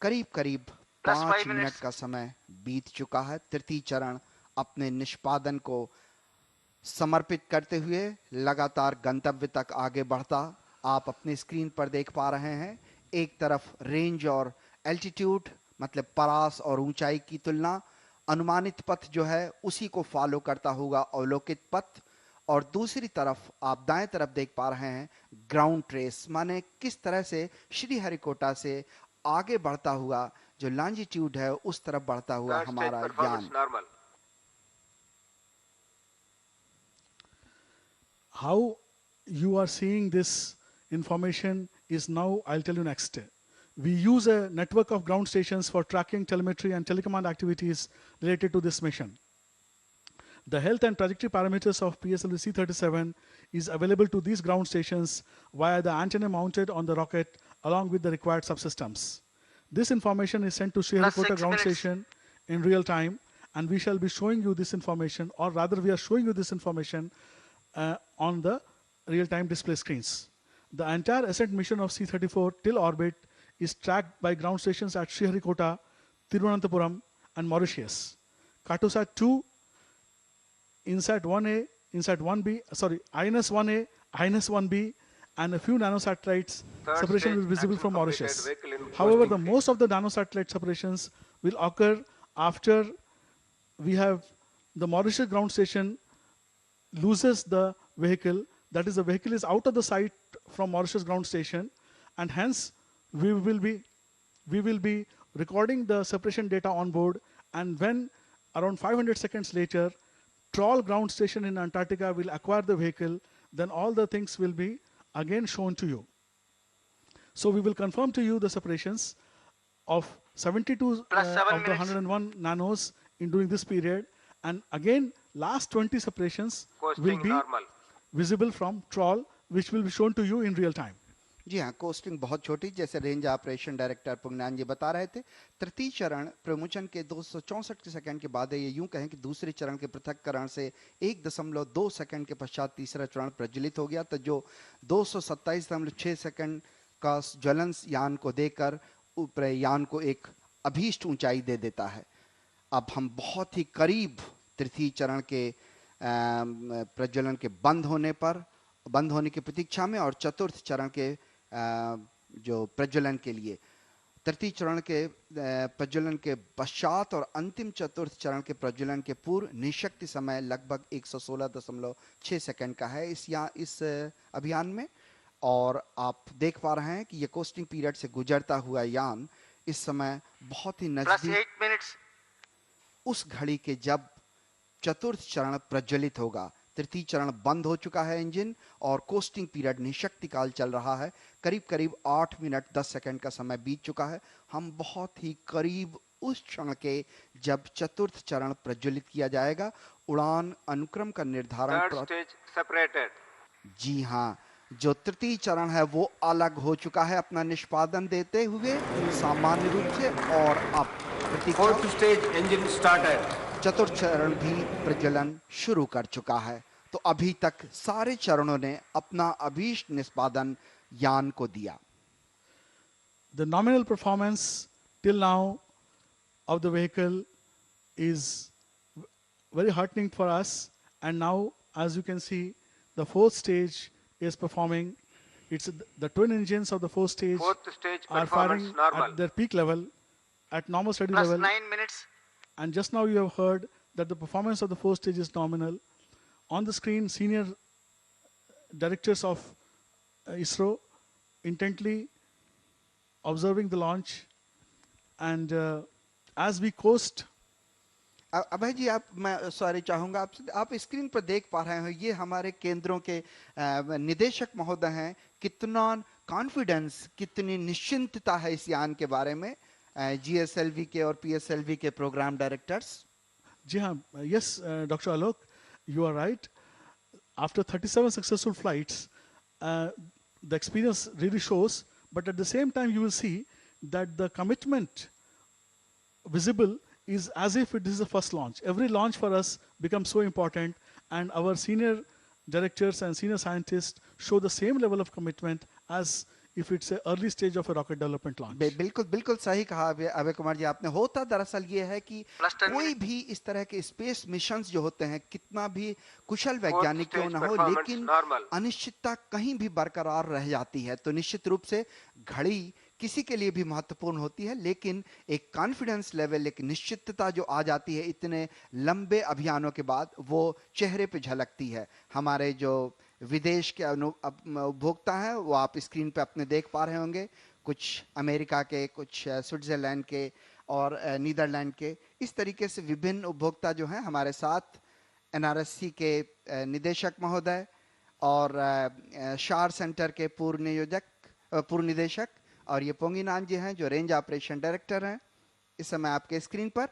करीब 5 मिनट का समय बीत चुका है। तृतीय चरण अपने निष्पादन को समर्पित करते हुए लगातार गंतव्य तक आगे बढ़ता आप अपने स्क्रीन पर देख पा रहे हैं। एक तरफ रेंज और एल्टीट्यूड मतलब परास और ऊंचाई की तुलना, अनुमानित पथ जो है उसी को फॉलो करता होगा अवलोकित पथ, और दूसरी तरफ आप दाएं तरफ देख पा रहे हैं ग्राउंड ट्रेस, माने किस तरह से श्रीहरिकोटा से आगे बढ़ता हुआ जो लॉन्जिट्यूड है उस तरफ बढ़ता हुआ हमारा यान। How you are seeing this information is now, I'll tell you next. We use a network of ground stations for tracking telemetry and telecommand activities related to this mission. The health and trajectory parameters of PSLV C-37 is available to these ground stations via the antenna mounted on the rocket along with the required subsystems. This information is sent to Sriharikota ground station in real time, and we shall be showing you this information, or rather we are showing you this information on the real-time display screens. The entire ascent mission of C-34 till orbit is tracked by ground stations at Sriharikota, Thiruvananthapuram and Mauritius. Cartosat 2, INSAT 1A, INSAT 1B, INS-1A, INS-1B, and a few nanosatellites separation will be visible from Mauritius. However, the most of the nanosatellite separations will occur after we have the Mauritius ground station loses the vehicle, that is the vehicle is out of the sight from Mauritius ground station, and hence we will be recording the separation data on board, and when around 500 seconds later Troll ground station in Antarctica will acquire the vehicle, then all the things will be again shown to you. So we will confirm to you the separations of 72 of the 101 nanos during this period, And again, last 20 separations will be visible from trawl, which will be shown to you in real time. जी हाँ, costing बहुत छोटी, जैसे range operation director पुंगनान जी बता रहे थे। तृतीय चरण promotion के 264 सेकंड के बाद है। ये यूं कहें कि दूसरे चरण के पृथक्करण से 1.2 सेकंड के पश्चात तीसरा चरण प्रज्वलित हो गया, तो जो 227.6 सेकंड का ज्वलन यान को देकर यान को एक अभीष्ट ऊंचाई दे देता है। अब हम बहुत ही करीब तृतीय चरण के प्रज्वलन के बंद होने की प्रतीक्षा में और चतुर्थ चरण के जो प्रज्वलन के लिए, तृतीय चरण के प्रज्वलन के पश्चात और अंतिम चतुर्थ चरण के प्रज्वलन के पूर्व निशक्ति समय लगभग 116.6 सेकंड का है इस अभियान में। और आप देख पा रहे हैं कि ये कोस्टिंग पीरियड से गुजरता हुआ यान इस समय बहुत ही नजदीक उस घड़ी के जब चतुर्थ चरण प्रज्वलित होगा। तृतीय चरण बंद हो चुका है इंजन और कोस्टिंग पीरियड निशक्ति काल चल रहा है। करीब करीब 8 मिनट 10 सेकंड का समय बीत चुका है। हम बहुत ही करीब उस क्षण के जब चतुर्थ चरण प्रज्वलित किया जाएगा। उड़ान अनुक्रम का निर्धारण जी हाँ, जो तृतीय चरण है वो अलग हो चुका है अपना निष्पादन देते हुए सामान्य रूप से, और अब चतुर्थ चरण भी प्रज्वलन शुरू कर चुका है। तो अभी तक सारे चरणों ने अपना अभीष्ट निष्पादन यान को दिया। The nominal performance till now of the vehicle is very heartening for us, and now as you can see the fourth stage is performing. It's the twin engines of the fourth stage are firing at their peak level at normal steady level. 9 minutes. And just now you have heard that the performance of the fourth stage is nominal. On the screen, senior directors of ISRO intently observing the launch, and as we coast. अभय जी, मैं sorry चाहूँगा आपसे, आप screen पर देख पा रहे हो ये हमारे केंद्रों के निदेशक महोदय हैं। कितना कॉन्फिडेंस, कितनी निश्चिंतता है इस यान के बारे में GSLV के और PSLV के प्रोग्राम डायरेक्टर्स। जी हाँ, yes, Dr. Alok, you are right. After 37 successful flights, the experience really shows, but at the same time you will see that the commitment visible is as if it is the first launch. Every launch for us becomes so important, and our senior directors and senior scientists show the same level of commitment as if it's an early stage of a rocket development launch. बिल्कुल सही कहा अभय कुमार जी आपने। होता दरअसल ये है कि कोई भी इस तरह के स्पेस मिशंस जो होते हैं, कितना भी कुशल वैज्ञानिक क्यों ना हो, लेकिन अनिश्चितता कहीं भी बरकरार रह जाती है। तो निश्चित रूप से घड़ी किसी के लिए भी महत्वपूर्ण होती है, लेकिन एक कॉन्फिडेंस लेवल, एक निश्चितता जो आ जाती है इतने लंबे अभियानों के बाद, वो चेहरे पे झलकती है। हमारे जो विदेश के उपभोक्ता हैं वो आप स्क्रीन पे अपने देख पा रहे होंगे, कुछ अमेरिका के, कुछ स्विट्जरलैंड के और नीदरलैंड के। इस तरीके से विभिन्न उपभोक्ता जो हैं हमारे साथ, NRSC के निदेशक महोदय और शार सेंटर के पूर्व निदेशक, और ये पोंगिनान जी हैं जो रेंज ऑपरेशन डायरेक्टर हैं। इस समय आपके स्क्रीन पर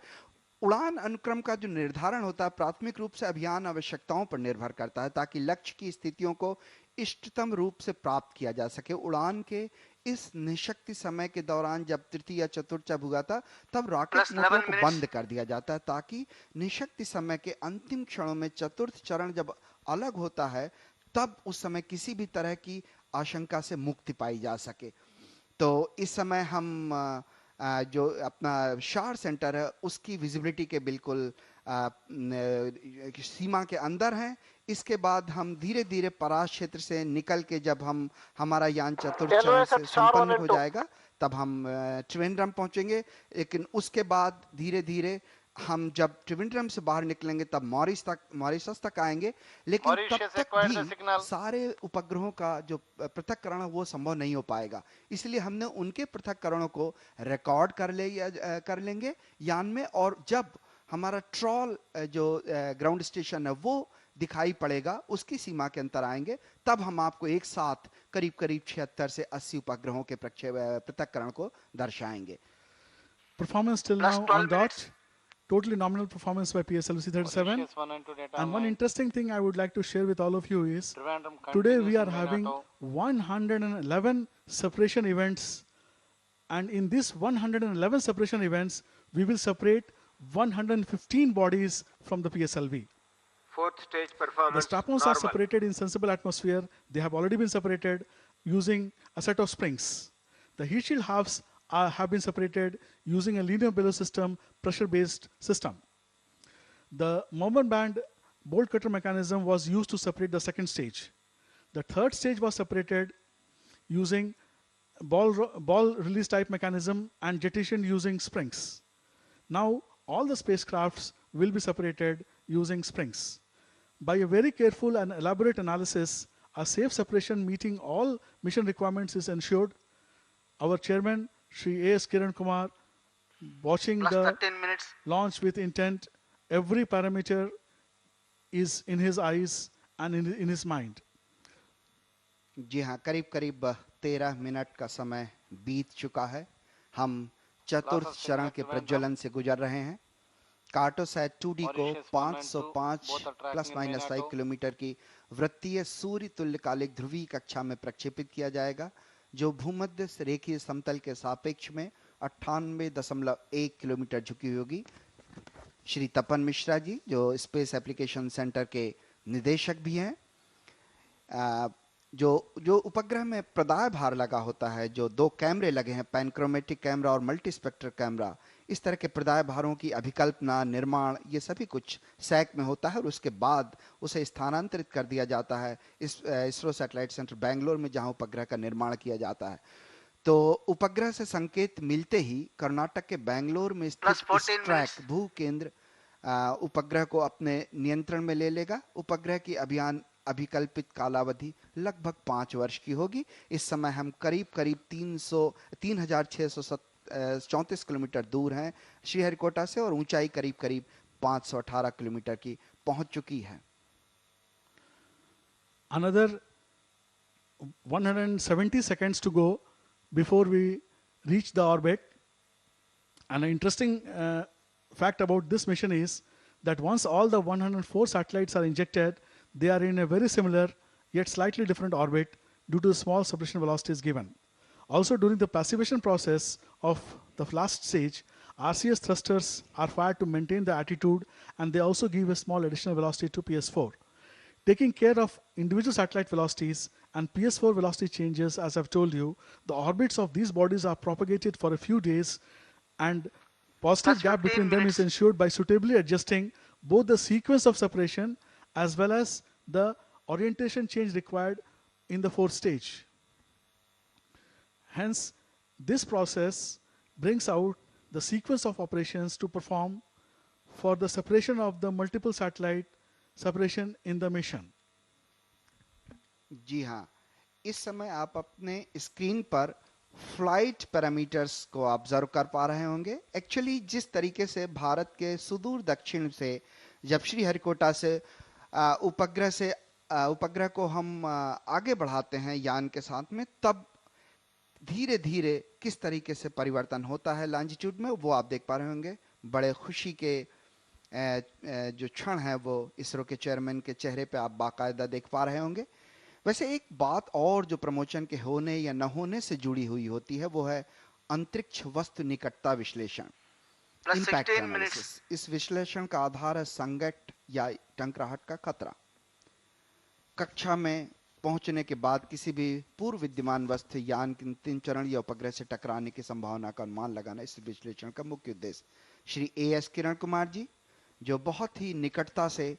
उड़ान अनुक्रम का जो निर्धारण होता है प्राथमिक रूप से अभियान आवश्यकताओं पर निर्भर करता है, ताकि लक्ष्य की स्थितियों को इष्टतम रूप से प्राप्त किया जा सके। उड़ान के इस निशक्ति समय के दौरान जब तृतीय या चतुर्थ हुआ था, तब रॉकेट मोटरों को बंद कर दिया जाता है, ताकि निशक्ति समय के अंतिम क्षणों में चतुर्थ चरण जब अलग होता है, तब उस समय किसी भी तरह की आशंका से मुक्ति पाई जा सके। तो इस समय हम जो अपना शार सेंटर है उसकी विजिबिलिटी के बिल्कुल सीमा के अंदर हैं। इसके बाद हम धीरे धीरे परास क्षेत्र से निकल के जब हमारा यान चतुर्थ चरण से संपन्न हो जाएगा, तब हम त्रिवेंद्रम पहुंचेंगे। लेकिन उसके बाद धीरे धीरे हम जब त्रिवेंद्रम से बाहर निकलेंगे तब मॉरिशस तक आएंगे, लेकिन तब तक भी सारे उपग्रहों का जो पृथक्करण वो संभव नहीं हो पाएगा। इसलिए हमने उनके पृथक्करणों को रिकॉर्ड कर लेंगे यान में, और जब हमारा ट्रॉल जो ग्राउंड स्टेशन है वो दिखाई पड़ेगा, उसकी सीमा के अंतर आएंगे, तब हम आपको एक साथ करीब 76 से 80 उपग्रहों के पृथक्करण को दर्शाएंगे। Performance till now on dot totally nominal performance by PSLV C-37. And one interesting thing I would like to share with all of you is, today we are having 111 separation events, and in this 111 separation events, we will separate 115 bodies from the PSLV. Fourth stage The performance strap-ons are separated in sensible atmosphere. They have already been separated using a set of springs. The heat shield halves have been separated using a linear bellows system, pressure-based system. The movement band bolt cutter mechanism was used to separate the second stage. The third stage was separated using ball release type mechanism and jettisoned using springs. Now all the spacecrafts will be separated using springs. By a very careful and elaborate analysis, a safe separation meeting all mission requirements is ensured. Our chairman, Shri A.S. Kiran Kumar, watching Plus the 13 minutes. launch with intent, every parameter is in his eyes and in his mind. जी हाँ, करीब करीब 13 minute का समय बीत चुका है। हम चतुर्थ चरण के प्रज्वलन से गुजर रहे हैं। कार्टोसैट 2D को 505 ±5 किलोमीटर की वृत्तीय सूर्य तुल्यकालिक ध्रुवीय कक्षा में प्रक्षेपित किया जाएगा, जो भूमध्य रेखीय समतल के सापेक्ष में 98.1 किलोमीटर झुकी होगी। श्री तपन मिश्रा जी, जो स्पेस एप्लीकेशन सेंटर के निदेशक भी हैं, जो उपग्रह में प्रदाय भार लगा होता है, जो 2 कैमरे लगे हैं, पैनक्रोमेटिक कैमरा और मल्टीस्पेक्ट्रल कैमरा, इस तरह के प्रदाय भारों की अभिकल्पना, निर्माण, ये सभी कुछ सैक में होता है और उसके बाद उसे स्थानांतरित कर दिया जाता है इसरो सैटेलाइट सेंटर बेंगलोर में, जहां उपग्रह का निर्माण किया जाता है। तो उपग्रह से संकेत मिलते ही कर्नाटक के बेंगलोर में स्थित ट्रैक भू केंद्र उपग्रह को अपने नियंत्रण में ले लेगा। उपग्रह की अभिकल्पित कालावधि लगभग 5 वर्ष की होगी। इस समय हम करीब 3634 किलोमीटर दूर हैं श्रीहरिकोटा से और ऊंचाई करीब 518 किलोमीटर की पहुंच चुकी है। Another 170 seconds to go before we reach the orbit. And an interesting fact about this mission is that once all the 104 satellites are injected, they are in a very similar yet slightly different orbit due to small separation velocities given. Also, during the passivation process of the last stage, RCS thrusters are fired to maintain the attitude, and they also give a small additional velocity to PS4. Taking care of individual satellite velocities and PS4 velocity changes, as I've told you, the orbits of these bodies are propagated for a few days, and positive gap between them is ensured by suitably adjusting both the sequence of separation as well as the orientation change required in the fourth stage. Hence, this process brings out the sequence of operations to perform for the separation of the multiple satellite separation in the mission. जी हाँ, इस समय आप अपने screen पर flight parameters को observe कर पा रहे होंगे। एक्चुअली जिस तरीके से भारत के सुदूर दक्षिण से जब श्रीहरिकोटा से उपग्रह को हम आगे बढ़ाते हैं यान के साथ में, तब धीरे धीरे किस तरीके से परिवर्तन होता है लॉन्जिट्यूड में, वो आप देख पा रहे होंगे। बड़े खुशी के जो क्षण है वो इसरो के चेयरमैन के चेहरे पे आप बाकायदा देख पा रहे होंगे। वैसे एक बात और जो प्रमोशन के होने या न होने से जुड़ी हुई होती है, वो है अंतरिक्ष वस्तु निकटता विश्लेषण, इम्पैक्ट एनालिसिस। इस विश्लेषण का आधार है संकट या टकराहट का खतरा। कक्षा में पहुंचने के बाद किसी भी पूर्व विद्यमान वस्तु यान के अंतिम चरण या उपग्रह से टकराने की संभावना का अनुमान लगाना इस विश्लेषण का मुख्य उद्देश्य। श्री A.S. किरण कुमार जी, जो बहुत ही निकटता से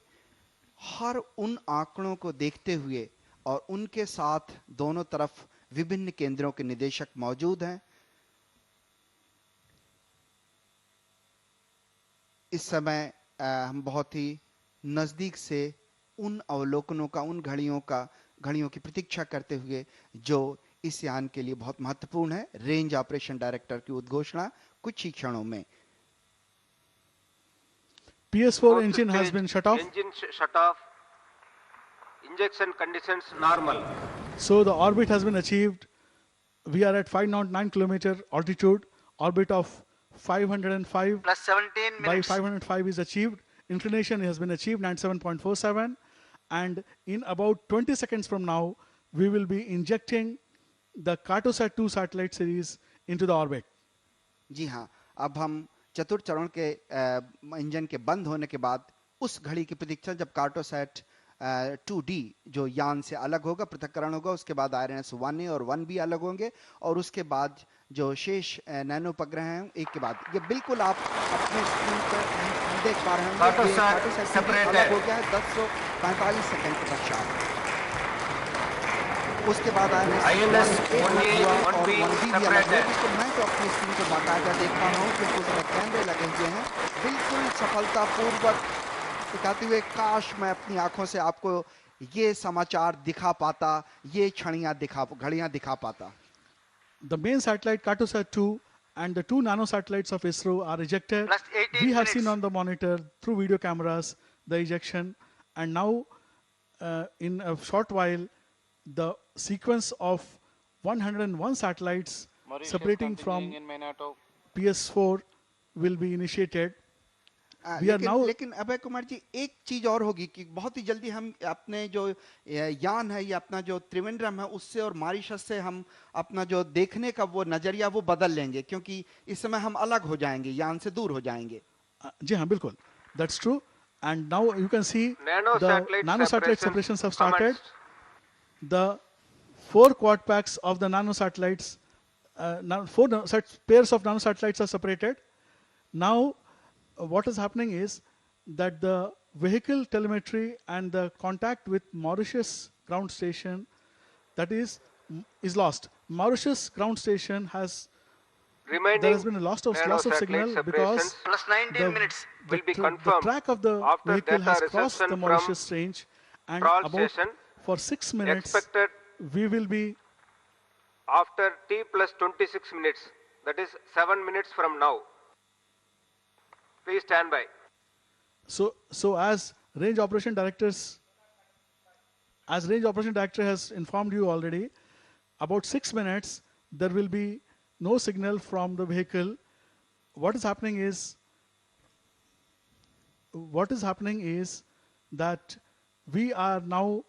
हर उन आंकड़ों को देखते हुए और उनके साथ दोनों तरफ विभिन्न केंद्रों के निदेशक मौजूद हैं, इस समय हम बहुत ही नजदीक से उन अवलोकनों का, उन घड़ियों की प्रतीक्षा करते हुए जो इस यान के लिए बहुत महत्वपूर्ण है। रेंज ऑपरेशन डायरेक्टर की उद्घोषणा कुछ ही क्षणों में। PS4 engine has been shut off. Engine shut off. Injection conditions normal. So the orbit has been achieved. We are at 509 kilometer altitude, orbit of 505 plus 17 by minutes. 505 is achieved. Inclination has been achieved, 97.47. And in about 20 seconds from now, we will be injecting the Cartosat 2 satellite series into the orbit. जी हाँ, अब हम चतुर्थ चरण के engine के बंद होने के बाद उस घड़ी की प्रतीक्षा, जब कार्टोसैट 2D जो यान से अलग होगा, पृथक्करण होगा, उसके बाद IRNS 1A और 1B अलग होंगे, और उसके बाद जो शेष नैनो उपग्रह हैं एक के बाद, ये बिल्कुल आप अपने स्क्रीन पर देख पा रहे हैं। कार्टोसैट सेपरेट अलग हो गया है 10:45 सेकंड के पश्चात। उसके बाद INS 1A और 1B भी अलग है। तो मैं तो अपनी स्क्रीन पर बाकायदा देख पा रहा हूँ क्योंकि उसमें कैमरे लगे हुए हैं, बिल्कुल सफलतापूर्वक दिखाते हुए। काश मैं अपनी आंखों से आपको ये समाचार दिखा पाता, ये घड़ियां दिखा पाता। The main satellite Cartosat 2 and the 2 nano satellites of ISRO are ejected. Plus 18 We have minutes. seen on the monitor through video cameras the ejection, and now in a short while the sequence of 101 satellites separating from PS4 will be initiated. We are now लेकिन अभय कुमार जी, एक चीज और होगी कि बहुत ही जल्दी हम अपने जो यान है, या अपना जो त्रिवेंद्रम है, उससे और मॉरिशस से हम अपना जो देखने का वो नजरिया वो बदल लेंगे, क्योंकि इस समय हम अलग हो जाएंगे, यान से दूर हो जाएंगे। जी हाँ, बिल्कुल, that's true. And now you can see the nano satellite separations have started. The 4 quad packs of the nano satellites, now 4 pairs of nano satellites are separated. Now what is happening is that the vehicle telemetry and the contact with Mauritius ground station, that is lost. Mauritius ground station has, there has been a loss of signal because Plus 19 minutes. the track of the vehicle has crossed the Mauritius range, and about for 6 minutes we will be After T plus 26 minutes, that is 7 minutes from now. Please stand by. So as range operation director has informed you already, about 6 minutes there will be no signal from the vehicle. What is happening is that we are now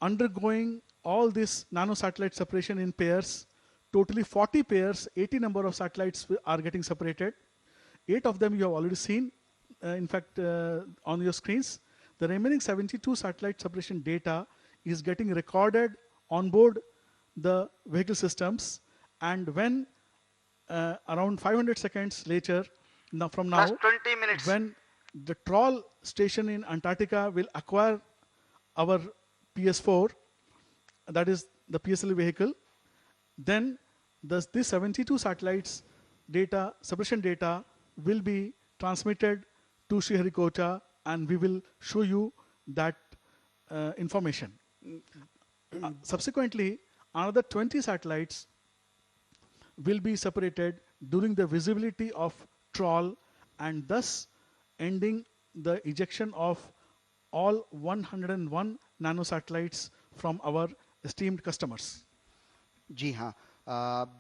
undergoing all this nano satellite separation in pairs. Totally 40 pairs, 80 number of satellites are getting separated. 8 of them you have already seen, in fact, on your screens. The remaining 72 satellite separation data is getting recorded on board the vehicle systems, and when around 500 seconds later, from now, Plus 20 minutes. when the trawl station in Antarctica will acquire our PS4, that is the PSLV vehicle, then this 72 satellites data, separation data, will be transmitted to Sriharikota, and we will show you that information. Subsequently, another 20 satellites will be separated during the visibility of trawl, and thus ending the ejection of all 101 nano satellites from our esteemed customers. जी हाँ,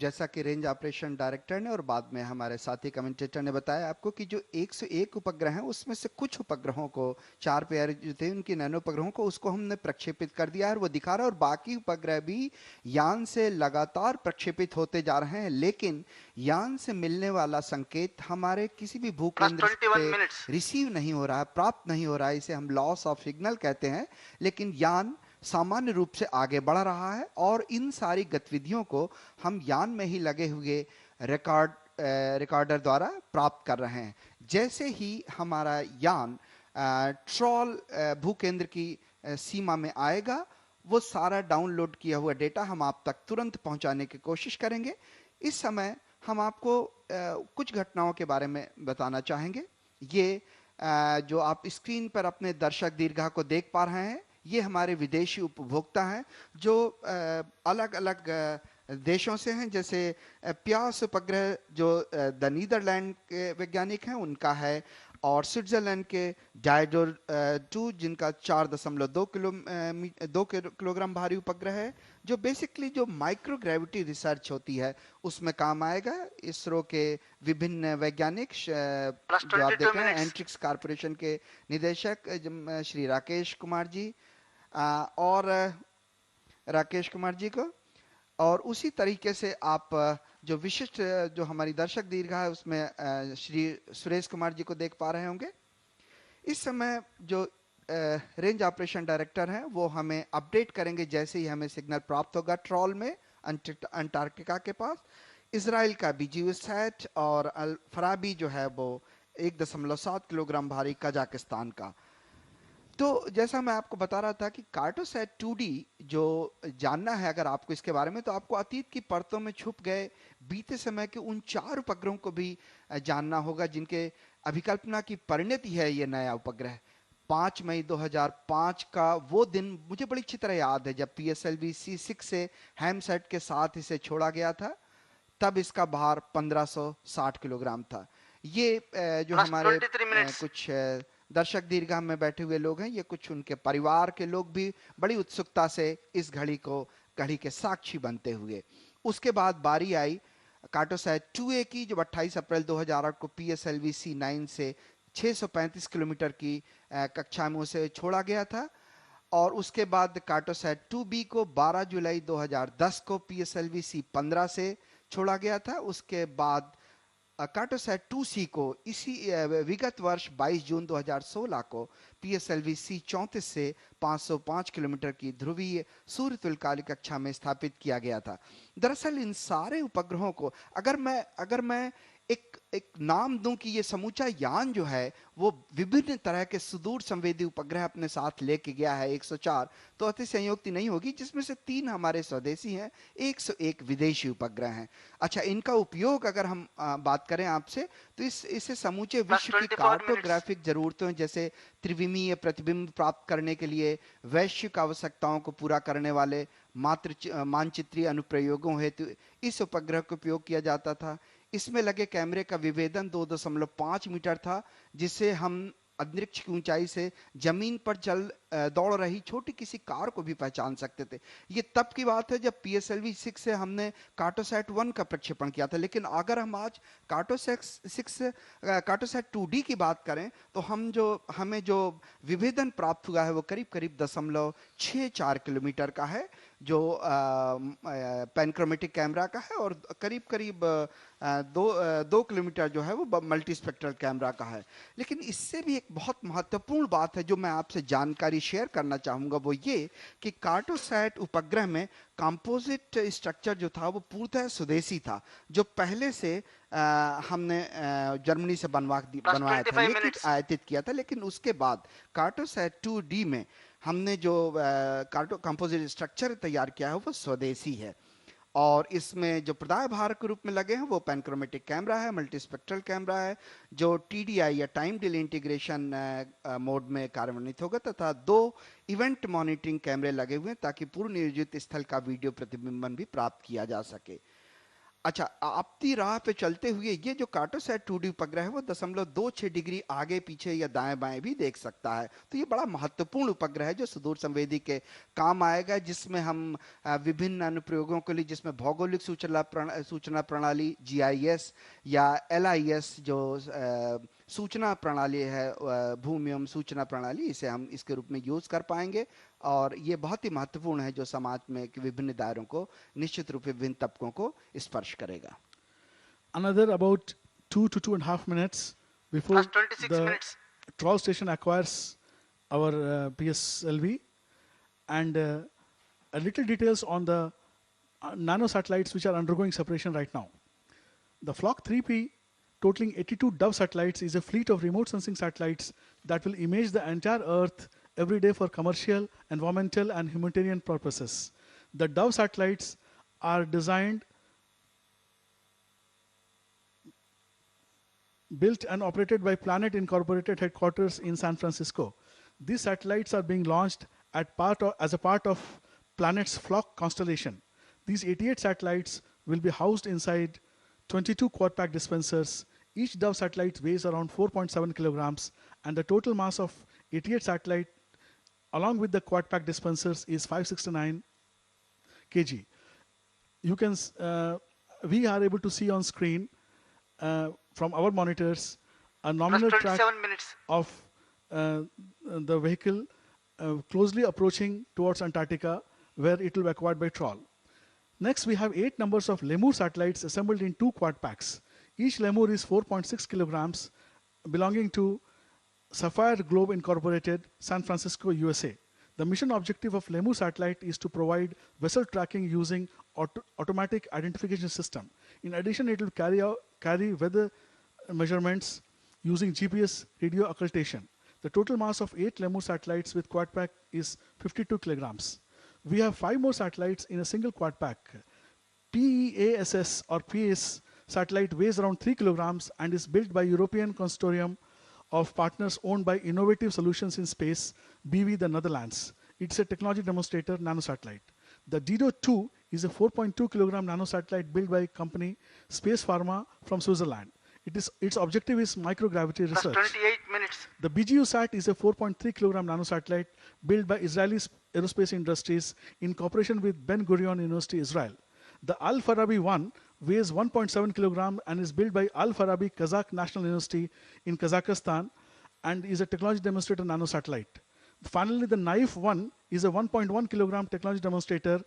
जैसा कि range operation director ने और बाद में हमारे साथी commentator ने बताया आपको कि जो 101 उपग्रह हैं, उसमें से कुछ उपग्रहों को, 4 पेयर जो थे उनकी नैनो उपग्रहों को, उसको हमने प्रक्षेपित कर दिया है और वो दिखा रहा है, और बाकी उपग्रह भी यान से लगातार प्रक्षेपित होते जा रहे हैं, लेकिन यान से मिलने वाला संकेत हमारे किसी भी भूकेंद्र पे रिसीव नहीं हो रहा है, प्राप्त नहीं हो रहा है। इसे हम लॉस ऑफ सिग्नल कहते हैं। लेकिन यान सामान्य रूप से आगे बढ़ रहा है, और इन सारी गतिविधियों को हम यान में ही लगे हुए रिकॉर्डर द्वारा प्राप्त कर रहे हैं। जैसे ही हमारा यान ट्रॉल भूकेंद्र की सीमा में आएगा, वो सारा डाउनलोड किया हुआ डेटा हम आप तक तुरंत पहुंचाने की कोशिश करेंगे। इस समय हम आपको कुछ घटनाओं के बारे में बताना चाहेंगे। ये जो आप स्क्रीन पर अपने दर्शक दीर्घा को देख पा रहे हैं, ये हमारे विदेशी उपभोक्ता हैं जो अलग अलग देशों से हैं। जैसे प्यास उपग्रह जो द नीदरलैंड के वैज्ञानिक हैं, उनका है और स्विट्जरलैंड के डायडोर 2 जिनका 4.2 किलोग्राम भारी उपग्रह है, जो बेसिकली जो माइक्रोग्रेविटी रिसर्च होती है उसमें काम आएगा। इसरो के विभिन्न वैज्ञानिक जो आप देख रहे हैं, एंट्रिक्स कॉर्पोरेशन के निदेशक श्री राकेश कुमार जी और राकेश कुमार जी को, और उसी तरीके से आप जो विशिष्ट जो हमारी दर्शक दीर्घा है उसमें श्री सुरेश कुमार जी को देख पा रहे होंगे। इस समय जो रेंज ऑपरेशन डायरेक्टर हैं वो हमें अपडेट करेंगे जैसे ही हमें सिग्नल प्राप्त होगा ट्रॉल में अंटार्कटिका के पास। इजराइल का बीजीयूसैट और अल फराबी जो है वो 1.7 किलोग्राम भारी कजाकिस्तान का। तो जैसा मैं आपको बता रहा था कि कार्टोसैट 2D जो जानना है अगर आपको इसके बारे में, तो आपको अतीत की परतों में छुप गए बीते समय के उन 4 उपग्रहों को भी जानना होगा जिनके अभिकल्पना की परिणति है ये नया उपग्रह। 5 मई 2005 का वो दिन मुझे बड़ी अच्छी तरह याद है जब PSLV C6 से हैमसेट के साथ इसे छोड़ा गया था। तब इसका भार 1560 किलोग्राम था। ये जो हमारे कुछ दर्शक दीर्घा में बैठे हुए लोग हैं, ये कुछ उनके परिवार के लोग भी बड़ी उत्सुकता से इस घड़ी के साक्षी बनते हुए। उसके बाद बारी आई कार्टोसैट 2A की, जो 28 अप्रैल 2008 को PSLV C9 से 635 किलोमीटर की कक्षा में उसे छोड़ा गया था। और उसके बाद कार्टोसैट 2B को 12 जुलाई 2010 को PSLV C15 से छोड़ा गया था। उसके बाद कार्टोसैट 2C को इसी विगत वर्ष 22 जून 2016 को PSLV C34 से 505 किलोमीटर की ध्रुवीय सूर्य तुल्यकालिक कक्षा में स्थापित किया गया था। दरअसल इन सारे उपग्रहों को अगर मैं एक नाम दूं कि ये समूचा यान जो है वो विभिन्न तरह के सुदूर संवेदी उपग्रह अपने साथ लेके गया है 104, तो अति संयोक्ति नहीं होगी, जिसमें से 3 हमारे स्वदेशी हैं, 101 विदेशी उपग्रह हैं। अच्छा, इनका उपयोग अगर हम बात करें आपसे, तो इससे समूचे विश्व की कार्टोग्राफिक जरूरतों जैसे त्रिविमीय प्रतिबिंब प्राप्त करने के लिए वैश्विक आवश्यकताओं को पूरा करने वाले मानचित्रीय अनुप्रयोगों हेतु इस उपग्रह का उपयोग किया जाता था। इसमें लगे कैमरे का विभेदन 2.5 मीटर था, जिससे हम अंतरिक्ष की ऊंचाई से जमीन पर दौड़ रही छोटी किसी कार को भी पहचान सकते थे। ये तब की बात है जब PSLV 6 से हमने कार्टोसैट 1 का प्रक्षेपण किया था। लेकिन अगर हम आज कार्टोसैट 2D की बात करें तो हमें जो विभेदन प्राप्त हुआ है वो करीब 0.64 किलोमीटर का है, जो पैनक्रोमेटिक कैमरा का है, और करीब 2 किलोमीटर जो है वो मल्टी स्पेक्ट्रल कैमरा का है। लेकिन इससे भी एक बहुत महत्वपूर्ण बात है जो मैं आपसे जानकारी शेयर करना चाहूँगा, वो ये कि कार्टोसैट उपग्रह में कंपोजिट स्ट्रक्चर जो था वो पूर्णतः स्वदेशी था, जो पहले से हमने जर्मनी से बनवाया था, लेकिन आयातित किया था। लेकिन उसके बाद कार्टोसैट 2D में हमने जो कंपोजिट स्ट्रक्चर तैयार किया है वो स्वदेशी है, और इसमें जो प्रदाय भार के रूप में लगे हैं वो पैनक्रोमेटिक कैमरा है, मल्टीस्पेक्ट्रल कैमरा है, जो TDI या टाइम डिले इंटीग्रेशन मोड में कार्यान्वित होगा, तथा 2 इवेंट मॉनिटरिंग कैमरे लगे हुए हैं ताकि पूर्व नियोजित स्थल का वीडियो प्रतिबिंबन भी प्राप्त किया जा सके। अच्छा, आपकी राह पे चलते हुए ये जो कार्टोसैट 2D उपग्रह है वो 0.26 डिग्री आगे पीछे या दाएं बाएं भी देख सकता है। तो ये बड़ा महत्वपूर्ण उपग्रह है जो सुदूर संवेदी के काम आएगा, जिसमें हम विभिन्न अनुप्रयोगों के लिए, जिसमें भौगोलिक सूचना प्रणाली GIS या LIS जो सूचना प्रणाली है, भूमि एवं सूचना प्रणाली, इसे हम इसके रूप में यूज कर पाएंगे। और ये बहुत ही महत्वपूर्ण है जो समाज में विभिन्न दायरों को, निश्चित रूप से विभिन्न तबकों को स्पर्श करेगा। Another about 2 to 2.5 minutes before the troll station acquires our PSLV, and a little details on the nano satellites which are undergoing separation right now. The Flock 3P, totaling 82 Dove satellites, is a fleet of remote sensing satellites that will image the entire Earth every day for commercial, environmental, and humanitarian purposes. The Dove satellites are designed, built and operated by Planet Incorporated headquarters in San Francisco. These satellites are being launched as a part of Planet's Flock constellation. These 88 satellites will be housed inside 22 quad-pack dispensers Each Dove satellite weighs around 4.7 kilograms, and the total mass of 88 satellite along with the quad pack dispensers is 569 kg. You can, we are able to see on screen from our monitors a nominal Plus track 27 minutes. of the vehicle closely approaching towards Antarctica, where it will be acquired by trawl. Next, we have 8 numbers of Lemur satellites assembled in 2 quad packs. Each Lemur is 4.6 kilograms, belonging to Sapphire Globe Incorporated, San Francisco, USA. The mission objective of Lemur satellite is to provide vessel tracking using automatic identification system. In addition, it will carry weather measurements using GPS radio occultation. The total mass of 8 Lemur satellites with quad pack is 52 kilograms. We have 5 more satellites in a single quad pack. PEASS or PACE satellite weighs around 3 kilograms and is built by European consortium of partners owned by Innovative Solutions in Space, BV, the Netherlands. It's a technology demonstrator nanosatellite. The Dido-2 is a 4.2 kilogram nanosatellite built by company Space Pharma from Switzerland. Its objective is microgravity Plus research. 28 minutes. The BGU-SAT is a 4.3 kilogram nanosatellite built by Israeli Aerospace Industries in cooperation with Ben Gurion University, Israel. The Al-Farabi-1 weighs 1.7 kilogram and is built by Al-Farabi Kazakh National University in Kazakhstan and is a technology demonstrator nanosatellite. Finally, the Naif-1 is a 1.1 kilogram technology demonstrator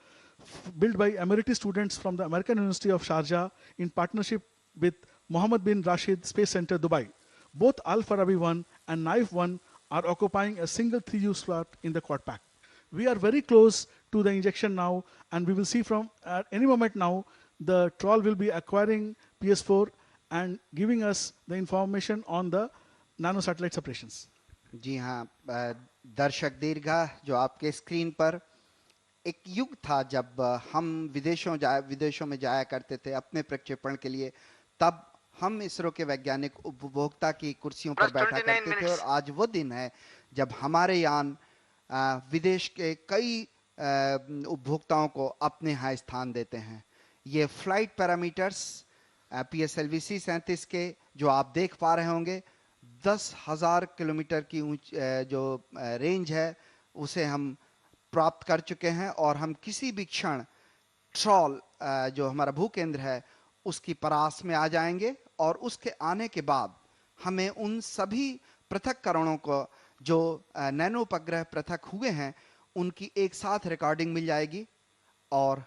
built by Emirati students from the American University of Sharjah in partnership with Mohammed bin Rashid Space Center, Dubai. Both Al-Farabi-1 and Naif-1 are occupying a single 3U slot in the quad pack. We are very close to the injection now, and we will see from at any moment now, the trawl will be acquiring PS4 and giving us the information on the nanosatellite separations. जी हाँ, दर्शक दीर्घा जो आपके screen पर एक युग था जब हम विदेशों में जाया करते थे अपने प्रक्षेपण के लिए, तब हम इसरो के वैज्ञानिक उपभोक्ता की कुर्सियों पर बैठा करते थे और आज वो दिन है जब हमारे यान विदेश के कई उपभोक्ताओं को अपने यहाँ स्थान देते हैं. ये फ्लाइट पैरामीटर्स PSLV C-37 के जो आप देख पा रहे होंगे, 10,000 किलोमीटर की जो रेंज है उसे हम प्राप्त कर चुके हैं और हम किसी भी क्षण ट्रॉल जो हमारा भूकेंद्र है उसकी परास में आ जाएंगे और उसके आने के बाद हमें उन सभी पृथक्करणों को जो नैनो उपग्रह पृथक हुए हैं उनकी एक साथ रिकॉर्डिंग मिल जाएगी और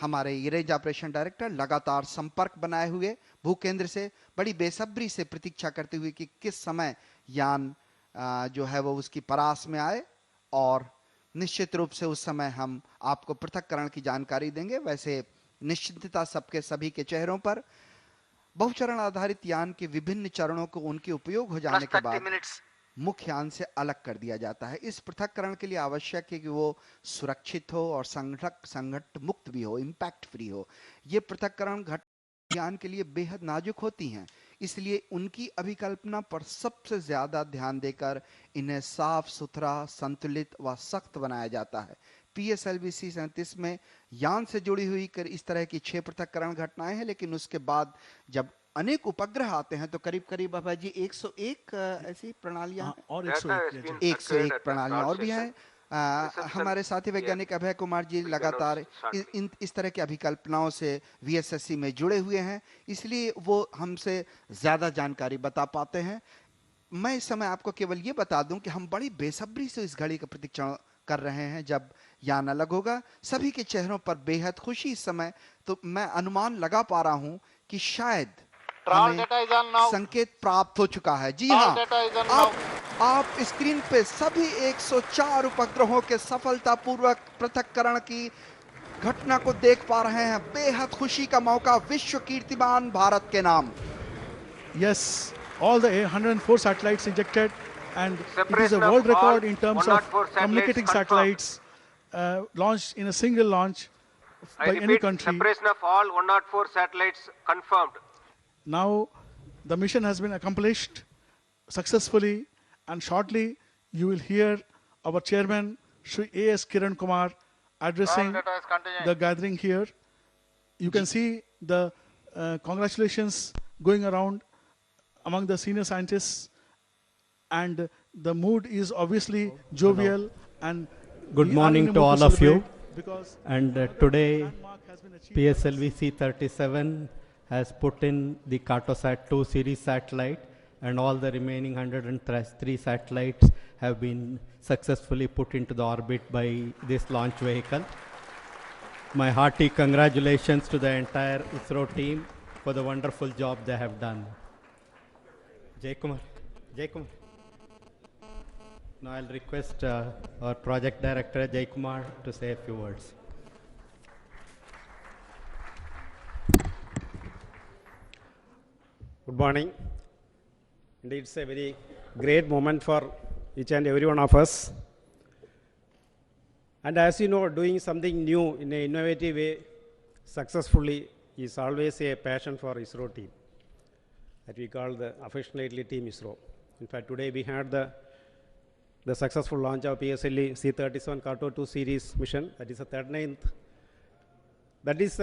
हमारे रेंज ऑपरेशन डायरेक्टर लगातार संपर्क बनाए हुए भूकेंद्र से बड़ी बेसब्री से प्रतीक्षा करते हुए कि किस समय यान जो है वो उसकी परास में आए और निश्चित रूप से उस समय हम आपको पृथक्करण की जानकारी देंगे. वैसे निश्चितता सबके सभी के चेहरों पर बहुचरण आधारित यान के विभिन्न चरणों को उनके उपयोग हो जाने के बाद मुख्य यान से अलग कर दिया जाता है. इस पृथक्करण के लिए आवश्यक है कि वो सुरक्षित हो और संघट मुक्त भी हो, इम्पैक्ट फ्री हो. ये पृथक्करण घटना यान के लिए बेहद नाजुक होती हैं, इसलिए उनकी अभिकल्पना पर सबसे ज्यादा ध्यान देकर इन्हें साफ सुथरा, संतुलित व सख्त बनाया जाता है. PSLV C-37 में यान से जुड़ी हुई इस तरह की 6 पृथक्करण घटनाएं हैं, लेकिन उसके बाद जब अनेक उपग्रह आते हैं तो करीब करीब बाबा जी 101 ऐसी प्रणालियां और 101 प्रणालियां और भी हैं. हमारे साथी वैज्ञानिक अभय कुमार जी लगातार इस तरह की अभिकल्पनाओं से VSSC में जुड़े हुए हैं, इसलिए वो हमसे ज्यादा जानकारी बता पाते हैं. मैं इस समय आपको केवल ये बता दूं कि हम बड़ी बेसब्री से इस घड़ी का प्रतीक्षा कर रहे हैं जब यान अलग होगा. सभी के चेहरों पर बेहद खुशी इस समय, तो मैं अनुमान लगा पा रहा हूं कि शायद हमें संकेत प्राप्त हो चुका है. जी हाँ, आप स्क्रीन पे सभी 104 उपग्रहों के सफलतापूर्वक पृथक्करण की घटना को देख पा रहे हैं. बेहद खुशी का मौका विश्व कीर्तिमान भारत के नाम. Yes, all the 104 satellites injected, and it is a world record in terms of communicating satellites launched in a single launch by any country. Separation of all 104 satellites confirmed. Now the mission has been accomplished successfully, and shortly you will hear our chairman Shri A.S. Kiran Kumar addressing the gathering here. You can see the congratulations going around among the senior scientists, and the mood is obviously jovial and Good we are morning in a to mood all of you. celebrate because And today, landmark has been achieved by us. PSLV C-37 has put in the Cartosat 2 series satellite, and all the remaining 103 satellites have been successfully put into the orbit by this launch vehicle. My hearty congratulations to the entire ISRO team for the wonderful job they have done. Jay Kumar. Now I'll request our project director, Jay Kumar, to say a few words. Good morning. Indeed, it's a very great moment for each and every one of us. And as you know, doing something new in an innovative way successfully is always a passion for ISRO team that we call the affectionately Team ISRO. In fact, today we had the successful launch of PSLV C-37 Carto 2 series mission. That is the 39th. That is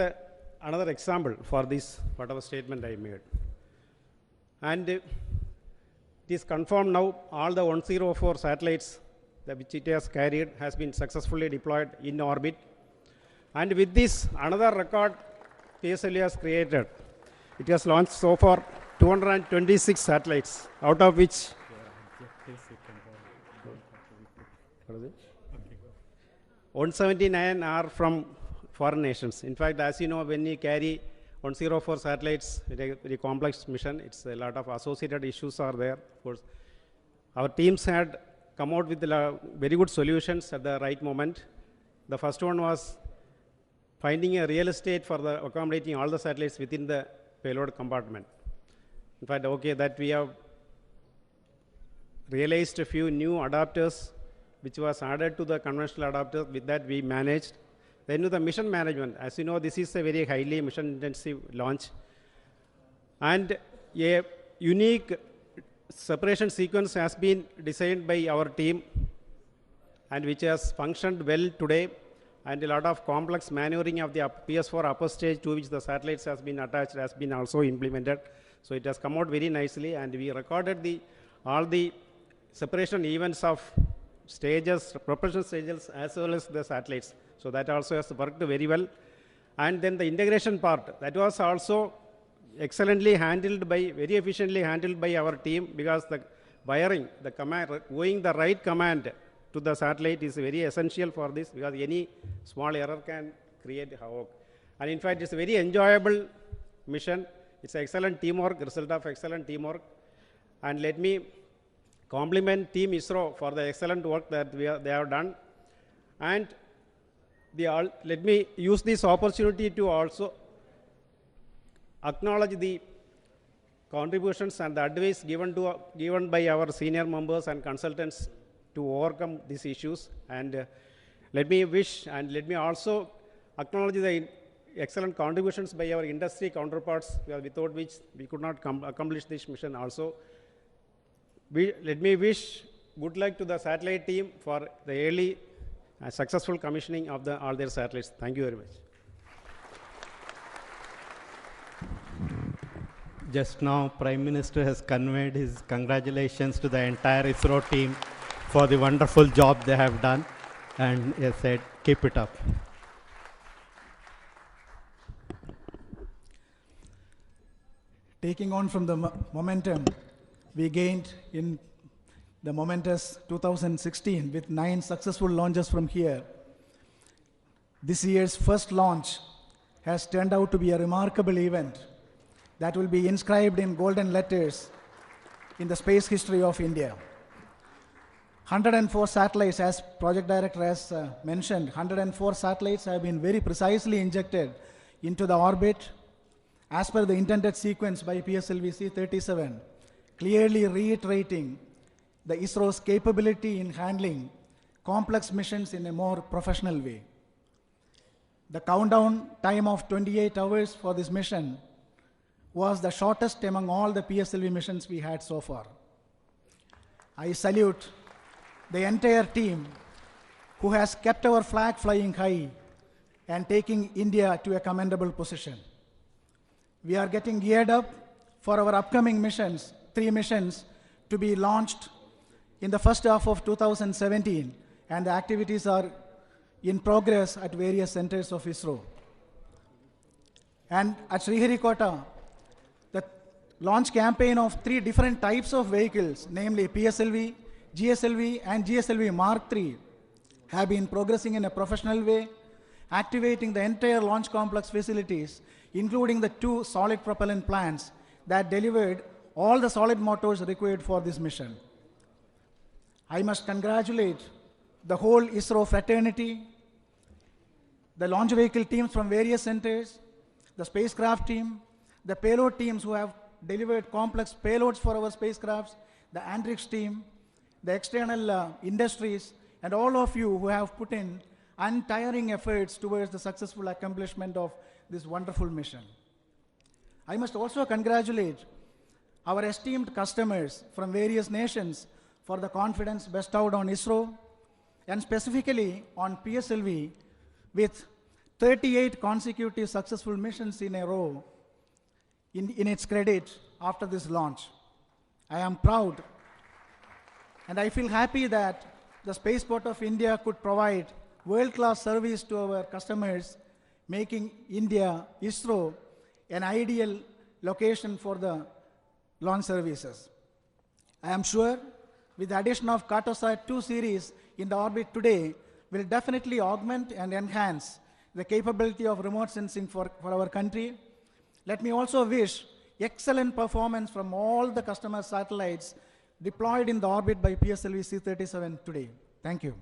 another example for this, whatever statement I made. And it is confirmed now all the 104 satellites which it has carried has been successfully deployed in orbit. And with this, another record PSLV has created. It has launched so far 226 satellites, out of which 179 are from foreign nations. In fact, as you know, when you carry 104 satellites, it's a very complex mission. It's a lot of associated issues are there. Of course, our teams had come out with very good solutions at the right moment. The first one was finding a real estate for accommodating all the satellites within the payload compartment. In fact, okay, that we have realized a few new adapters which was added to the conventional adapters. With that, we managed. Then to the mission management. As you know, this is a very highly mission-intensive launch. And a unique separation sequence has been designed by our team and which has functioned well today. And a lot of complex maneuvering of the PS4 upper stage to which the satellites has been attached has been also implemented. So it has come out very nicely, and we recorded all the separation events of stages, propulsion stages, as well as the satellites. So that also has worked very well. And then the integration part, that was also excellently handled very efficiently handled by our team, because the wiring, the command, going the right command to the satellite is very essential for this, because any small error can create havoc. And in fact, it's a very enjoyable mission. It's excellent teamwork, result of excellent teamwork. And let me compliment Team ISRO for the excellent work that they have done. And let me use this opportunity to also acknowledge the contributions and the advice given by our senior members and consultants to overcome these issues. And let me also acknowledge the excellent contributions by our industry counterparts, without which we could not accomplish this mission also. Let me wish good luck to the satellite team for the early successful commissioning of all their satellites. Thank you very much. Just now, Prime Minister has conveyed his congratulations to the entire ISRO team for the wonderful job they have done, and he has said, keep it up. Taking on from the momentum we gained in the momentous 2016 with 9 successful launches from here, this year's first launch has turned out to be a remarkable event that will be inscribed in golden letters in the space history of India. 104 satellites, as Project Director has mentioned, 104 satellites have been very precisely injected into the orbit as per the intended sequence by PSLV C-37, clearly reiterating the ISRO's capability in handling complex missions in a more professional way. The countdown time of 28 hours for this mission was the shortest among all the PSLV missions we had so far. I salute the entire team who has kept our flag flying high and taking India to a commendable position. We are getting geared up for our upcoming missions 3 missions to be launched in the first half of 2017, and the activities are in progress at various centers of ISRO. And at Sriharikota, the launch campaign of 3 different types of vehicles, namely PSLV, GSLV, and GSLV Mark III, have been progressing in a professional way, activating the entire launch complex facilities, including the 2 solid propellant plants that delivered all the solid motors required for this mission. I must congratulate the whole ISRO fraternity, the launch vehicle teams from various centers, the spacecraft team, the payload teams who have delivered complex payloads for our spacecrafts, the Antrix team, the external industries, and all of you who have put in untiring efforts towards the successful accomplishment of this wonderful mission. I must also congratulate our esteemed customers from various nations for the confidence bestowed on ISRO, and specifically on PSLV, with 38 consecutive successful missions in a row in its credit after this launch. I am proud, and I feel happy that the Spaceport of India could provide world-class service to our customers, making India, ISRO, an ideal location for the launch services. I am sure with the addition of Cartosat 2 series in the orbit today will definitely augment and enhance the capability of remote sensing for our country. Let me also wish excellent performance from all the customer satellites deployed in the orbit by PSLV C-37 today. Thank you.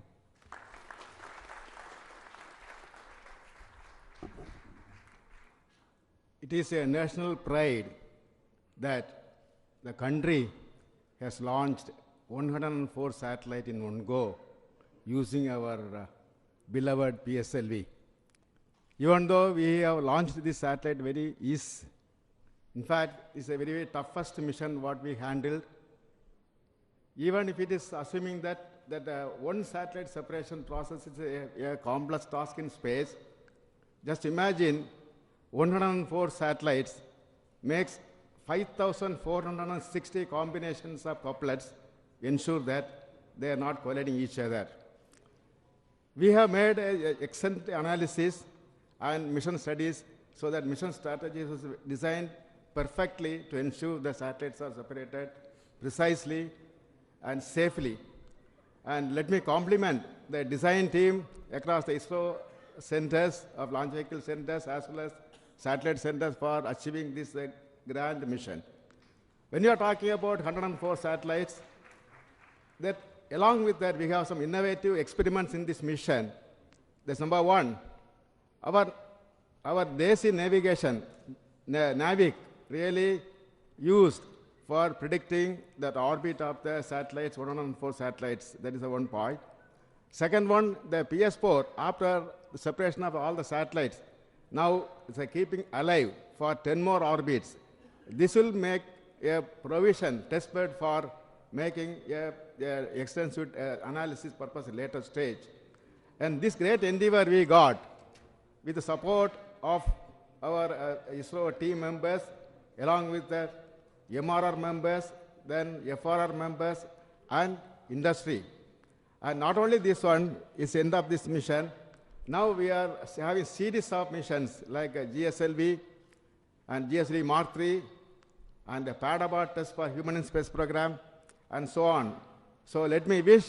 It is a national pride that the country has launched 104 satellites in one go using our beloved PSLV. Even though we have launched this satellite very easy, in fact, it's a very, very toughest mission what we handled. Even if it is assuming that one satellite separation process is a complex task in space, just imagine 104 satellites makes 5,460 combinations of couplets, ensure that they are not colliding each other. We have made an excellent analysis and mission studies so that mission strategies was designed perfectly to ensure the satellites are separated precisely and safely. And let me compliment the design team across the ISRO centers of launch vehicle centers as well as satellite centers for achieving this grand mission. When you are talking about 104 satellites, that along with that we have some innovative experiments in this mission. That's number one. Our Desi navigation, NAVIC, really used for predicting the orbit of the satellites, 104 satellites. That is the one point. Second one, the PS4, after the separation of all the satellites, now it's keeping alive for 10 more orbits. This will make a provision, testbed for making a extensive analysis purpose later stage. And this great endeavor we got with the support of our ISRO team members, along with the MRR members, then FRR members, and industry. And not only this one is the end of this mission, now we are having series of missions like GSLV and GSLV Mark III and the PADABA test for human in space program and so on. So let me wish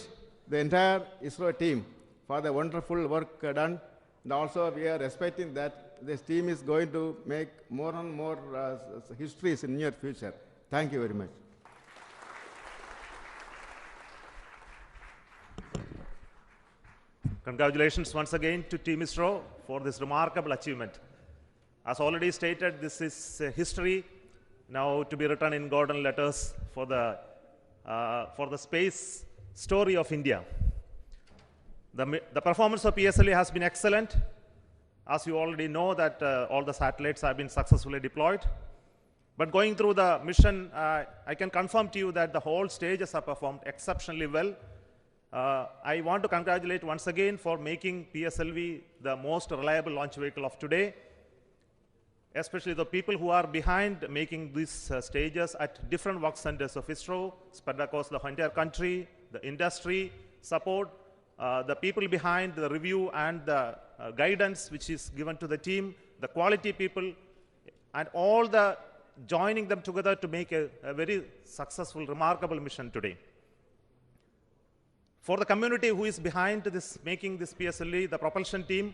the entire ISRO team for the wonderful work done, and also we are expecting that this team is going to make more and more histories in near future. Thank you very much. Congratulations once again to Team ISRO for this remarkable achievement. As already stated, this is history now to be written in golden letters for the space story of India. The performance of PSLV has been excellent. As you already know that all the satellites have been successfully deployed. But going through the mission, I can confirm to you that the whole stages have performed exceptionally well. I want to congratulate once again for making PSLV the most reliable launch vehicle of today. especially the people who are behind making these stages at different work centers of ISRO, spread across the entire country, the industry, support, the people behind the review and the guidance which is given to the team, the quality people, and all the joining them together to make a very successful, remarkable mission today. For the community who is behind this, making this PSLV, the propulsion team,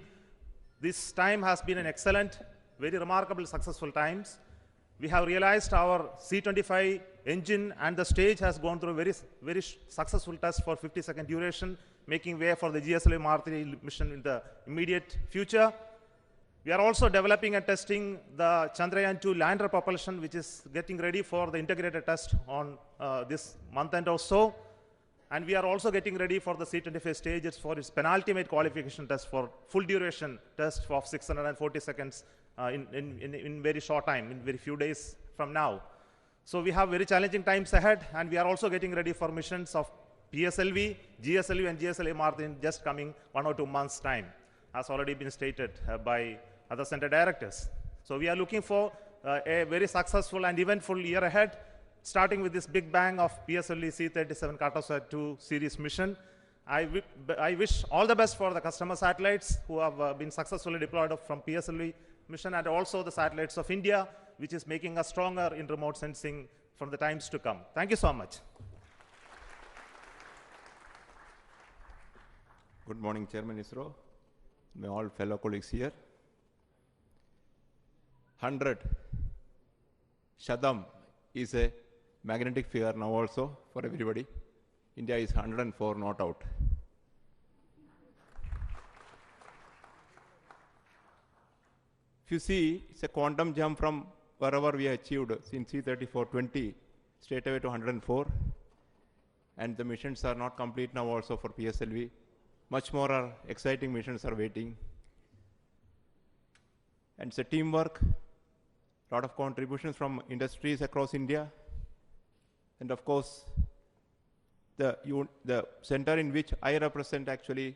this time has been an excellent, very remarkable, successful times. We have realized our C-25 engine and the stage has gone through a very successful test for 50-second duration, making way for the GSLV Mark III mission in the immediate future. We are also developing and testing the Chandrayaan-2 lander propulsion, which is getting ready for the integrated test on this month end or so. And we are also getting ready for the C-25 stages for its penultimate qualification test for full duration test of 640 seconds in very short time, in very few days from now. So we have very challenging times ahead, and we are also getting ready for missions of PSLV, GSLV, and GSLV Mark in just coming 1 or 2 months' time, as already been stated by other center directors. So we are looking for a very successful and eventful year ahead, starting with this big bang of PSLV C-37 Cartosat 2 series mission. I wish all the best for the customer satellites who have been successfully deployed from PSLV mission, and also the satellites of India, which is making us stronger in remote sensing from the times to come. Thank you so much. Good morning, Chairman ISRO, my all fellow colleagues here. 100, Shadam, is a magnetic figure now also for everybody. India is 104 not out. If you see, it's a quantum jump from wherever we achieved in C-34-20 straight away to 104. And the missions are not complete now also for PSLV. Much more exciting missions are waiting. And it's a teamwork, a lot of contributions from industries across India. And of course, the center in which I represent actually,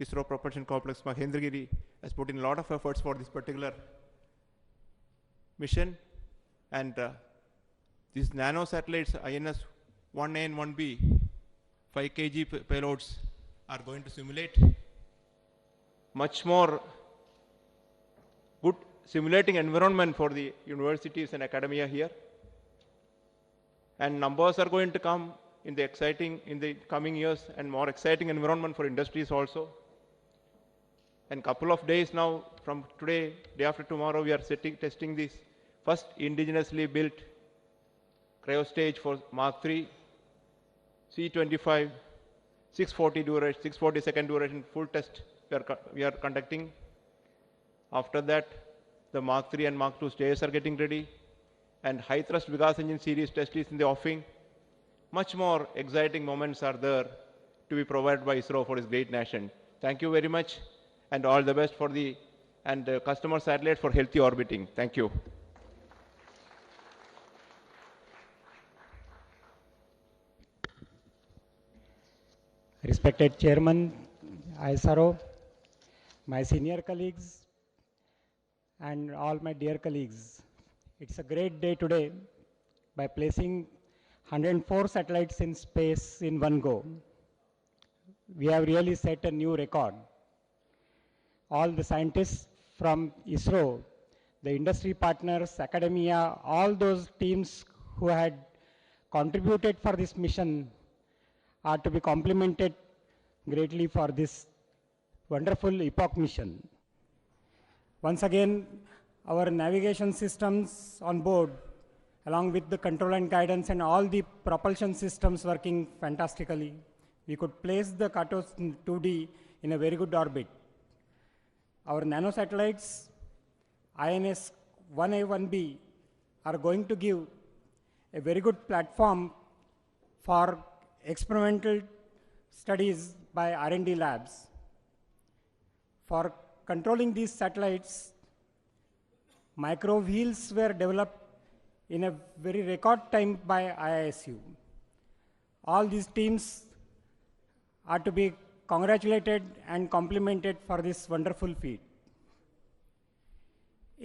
ISRO Propulsion Complex Mahendragiri, has put in a lot of efforts for this particular mission. And these nano satellites, INS-1A and 1B, 5 kg payloads, are going to simulate much more good simulating environment for the universities and academia here. And numbers are going to come in the coming years, and more exciting environment for industries also. And couple of days now from today, day after tomorrow, we are testing this first indigenously built cryo stage for Mark III, C-25, 640 second duration full test we are conducting. After that, the Mark III and Mark II stages are getting ready, and high thrust Vikas engine series test is in the offing. Much more exciting moments are there to be provided by ISRO for this great nation. Thank you very much, and all the best for the customer satellite for healthy orbiting. Thank you. Respected Chairman, ISRO, my senior colleagues, and all my dear colleagues, it's a great day today by placing 104 satellites in space in one go. We have really set a new record. All the scientists from ISRO, the industry partners, academia, all those teams who had contributed for this mission are to be complimented greatly for this wonderful epoch mission. Once again, our navigation systems on board, along with the control and guidance and all the propulsion systems working fantastically, we could place the Cartos 2D in a very good orbit. Our nanosatellites, INS-1A, 1B, are going to give a very good platform for experimental studies by R&D labs. For controlling these satellites, micro wheels were developed in a very record time by IISU. All these teams are to be congratulated and complimented for this wonderful feat.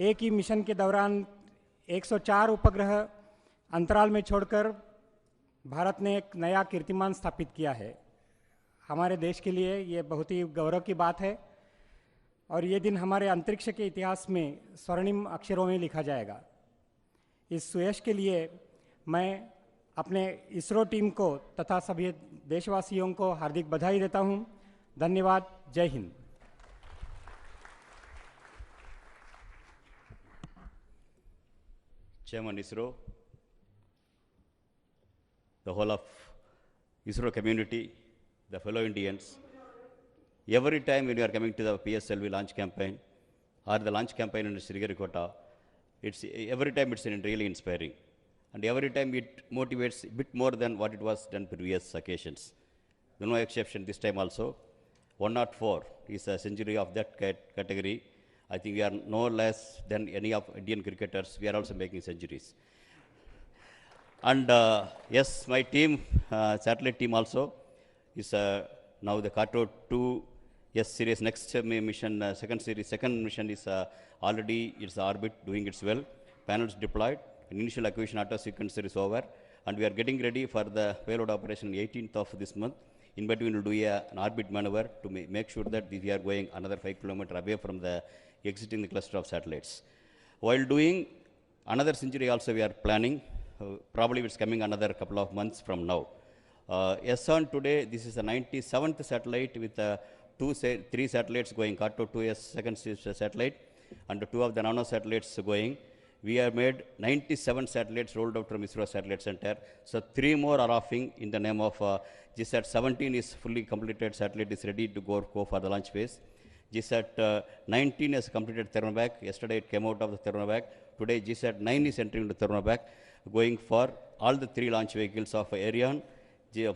एक ही mission के दौरान 104 उपग्रह अंतराल में छोड़कर भारत ने एक नया कीर्तिमान स्थापित किया है। हमारे देश के लिए ये बहुत ही गौरव की बात है और ये दिन हमारे अंतरिक्ष के इतिहास में स्वर्णिम अक्षरों में लिखा जाएगा। इस सुयश के लिए मैं अपने इसरो टीम को तथा सभी देशवासियों को हार्दिक बधाई देता हूँ। धन्यवाद। जय Hind. Chairman ISRO, the whole of ISRO community, the fellow Indians, every time when you are coming to the PSLV launch campaign or the launch campaign in Sriharikota, every time it's really inspiring. And every time it motivates a bit more than what it was done previous occasions. No exception this time also. 104 is a century of that category. I think we are no less than any of Indian cricketers. We are also making centuries. And yes, my team, satellite team also, is now the Kato 2 series next mission, second mission is already its orbit doing its well. Panels deployed, initial acquisition auto sequencer is over, and we are getting ready for the payload operation 18th of this month. In between, we will do an orbit maneuver to make sure that we are going another 5 kilometers away from the exiting the cluster of satellites. While doing another century also we are planning, probably it's coming another couple of months from now. S1 today, this is the 97th satellite with 3 satellites going, Kato 2S second satellite, and 2 of the nano satellites going. We have made 97 satellites rolled out from ISRO Satellite Center. So 3 more are offing in the name of GSAT 17 is fully completed satellite is ready to go for the launch phase. GSAT 19 has completed thermovac. Yesterday it came out of the thermovac. Today GSAT 9 is entering the thermovac, going for all the 3 launch vehicles of Ariane,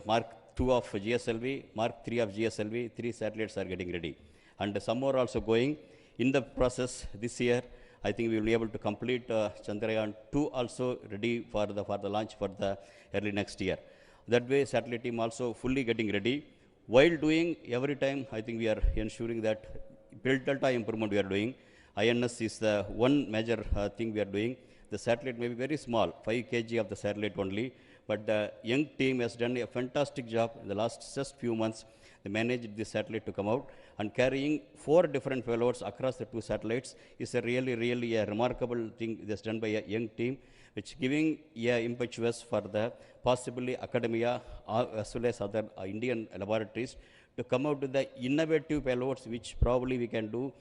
Mark 2 of GSLV, Mark 3 of GSLV. 3 satellites are getting ready. And some more also going. In the process this year, I think we will be able to complete Chandrayaan 2 also ready for the launch for the early next year. That way, satellite team also fully getting ready. While doing every time, I think we are ensuring that build delta improvement we are doing. INS is the one major thing we are doing. The satellite may be very small, 5 kg of the satellite only, but the young team has done a fantastic job in the last just few months. They managed this satellite to come out, and carrying 4 different payloads across the 2 satellites is a really a remarkable thing that's done by a young team, which giving a impetus for the possibly academia as well as other Indian laboratories to come out with the innovative payloads which probably we can do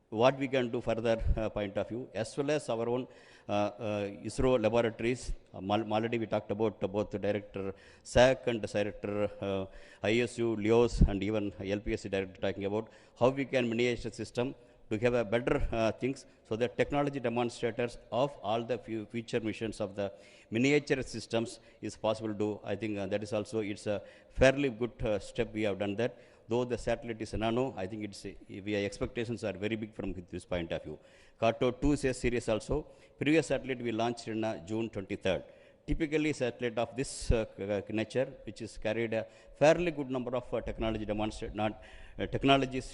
what we can do further point of view, as well as our own ISRO laboratories. Already we talked about both the Director SAC and the Director ISU, LEOS, and even LPSC Director talking about how we can miniaturize the system to have a better things, so that technology demonstrators of all the future missions of the miniature systems is possible to do. I think that is also, it's a fairly good step we have done that. Though the satellite is a nano, I think it's expectations are very big from this point of view. Kato 2 series also, previous satellite we launched in June 23rd. Typically satellite of this nature, which is carried a fairly good number of technologies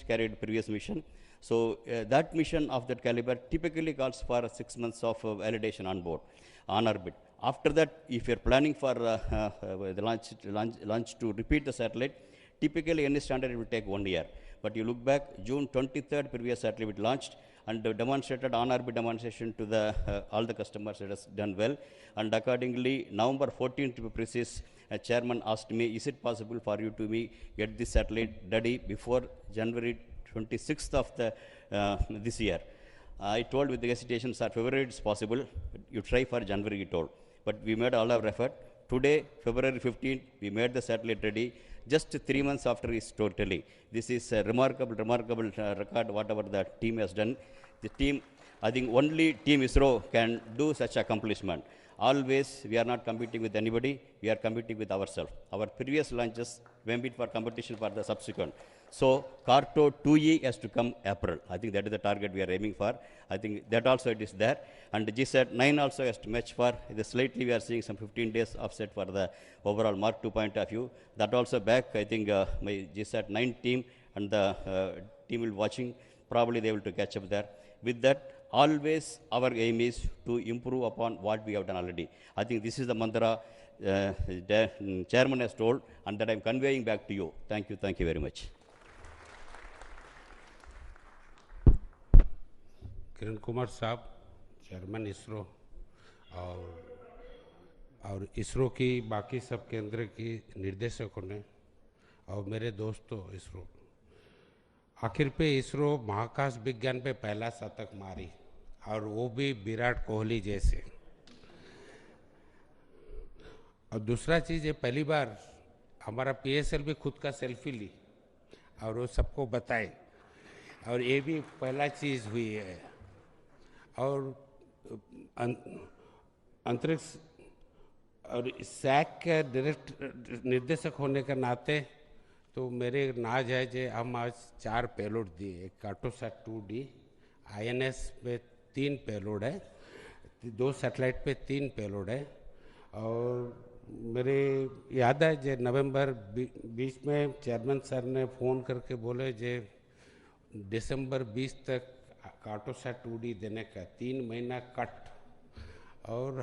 carried previous mission. So that mission of that caliber typically calls for 6 months of validation on board, on orbit. After that, if you're planning for the launch to repeat the satellite, typically any standard it will take 1 year. But you look back, June 23rd, previous satellite launched and demonstrated on-orbit demonstration to the all the customers. It has done well. And accordingly, November 14th, to be precise, a chairman asked me, is it possible for you to get this satellite ready before January 26th of this year? I told with the hesitations that February it's possible. You try for January, he told. But we made all our effort. Today, February 15th, we made the satellite ready. Just 3 months after his storytelling. This is a remarkable record, whatever the team has done. The team, I think only Team ISRO can do such accomplishment. Always, we are not competing with anybody, we are competing with ourselves. Our previous launches went for competition for the subsequent. So, Kato 2E has to come April. I think that is the target we are aiming for. I think that also it is there. And GSAT 9 also has to match for, slightly we are seeing some 15 days offset for the overall Mark 2 point of view. That also back, I think my GSAT 9 team and the team will watching, probably they will to catch up there. With that, always our aim is to improve upon what we have done already. I think this is the mantra chairman has told, and that I am conveying back to you. Thank you very much. Kiran Kumar साहब, chairman ISRO, और इसरो की बाकी सब केंद्र की निर्देशकों ने और मेरे दोस्तों इसरो, आखिर पे इसरो महाकाश विज्ञान पे पहला शतक मारी, और वो भी विराट कोहली जैसे। और दूसरा चीज़ ये पहली बार हमारा PSL भी खुद का सेल्फी ली और वो सबको बताए, और ये भी पहला चीज़ हुई है। और अंतरिक्ष और सैक के निर्देशक होने के नाते तो मेरे नाज है जे हम आज 4 पेलोड दिए। एक कार्टोसैट 2D, INS पे 3 पेलोड है, 2 सैटेलाइट पे 3 पेलोड है। और मेरे याद है जे नवंबर 20 में चेयरमैन सर ने फ़ोन करके बोले जे दिसंबर 20 तक कार्टोसैट 2D देने का 3 महीना कट। और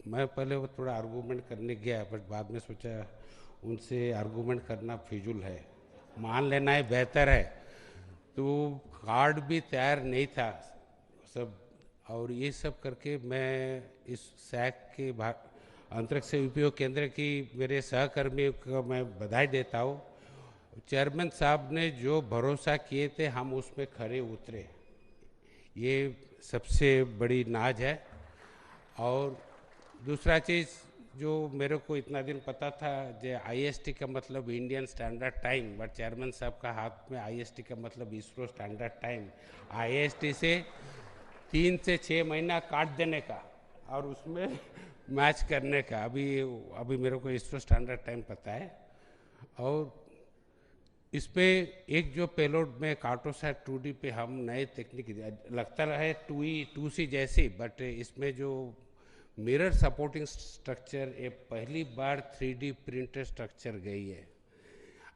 मैं पहले वो थोड़ा आर्गूमेंट करने गया, बट बाद में सोचा उनसे आर्गूमेंट करना फिजूल है, मान लेना ही बेहतर है। तो कार्ड भी तैयार नहीं था सब, और ये सब करके मैं इस सैक के अंतरिक्ष उपयोग केंद्र की मेरे सहकर्मियों को मैं बधाई देता हूँ। चेयरमैन साहब ने जो भरोसा किए थे हम उसमें खरे उतरे, ये सबसे बड़ी नाज है। और दूसरा चीज़ जो मेरे को इतना दिन पता था जो IST का मतलब Indian standard time, but chairman साहब का हाथ में IST का मतलब इसरो स्टैंडर्ड टाइम, IST से 3 से 6 महीना काट देने का और उसमें मैच करने का। अभी मेरे को इसरो स्टैंडर्ड टाइम पता है। और इस पे एक जो पेलोड में कार्टोसैट 2D पे हम नए तकनीक लगता है 2C जैसी, बट इसमें जो मिरर सपोर्टिंग स्ट्रक्चर ये पहली बार 3D प्रिंटेड स्ट्रक्चर गई है,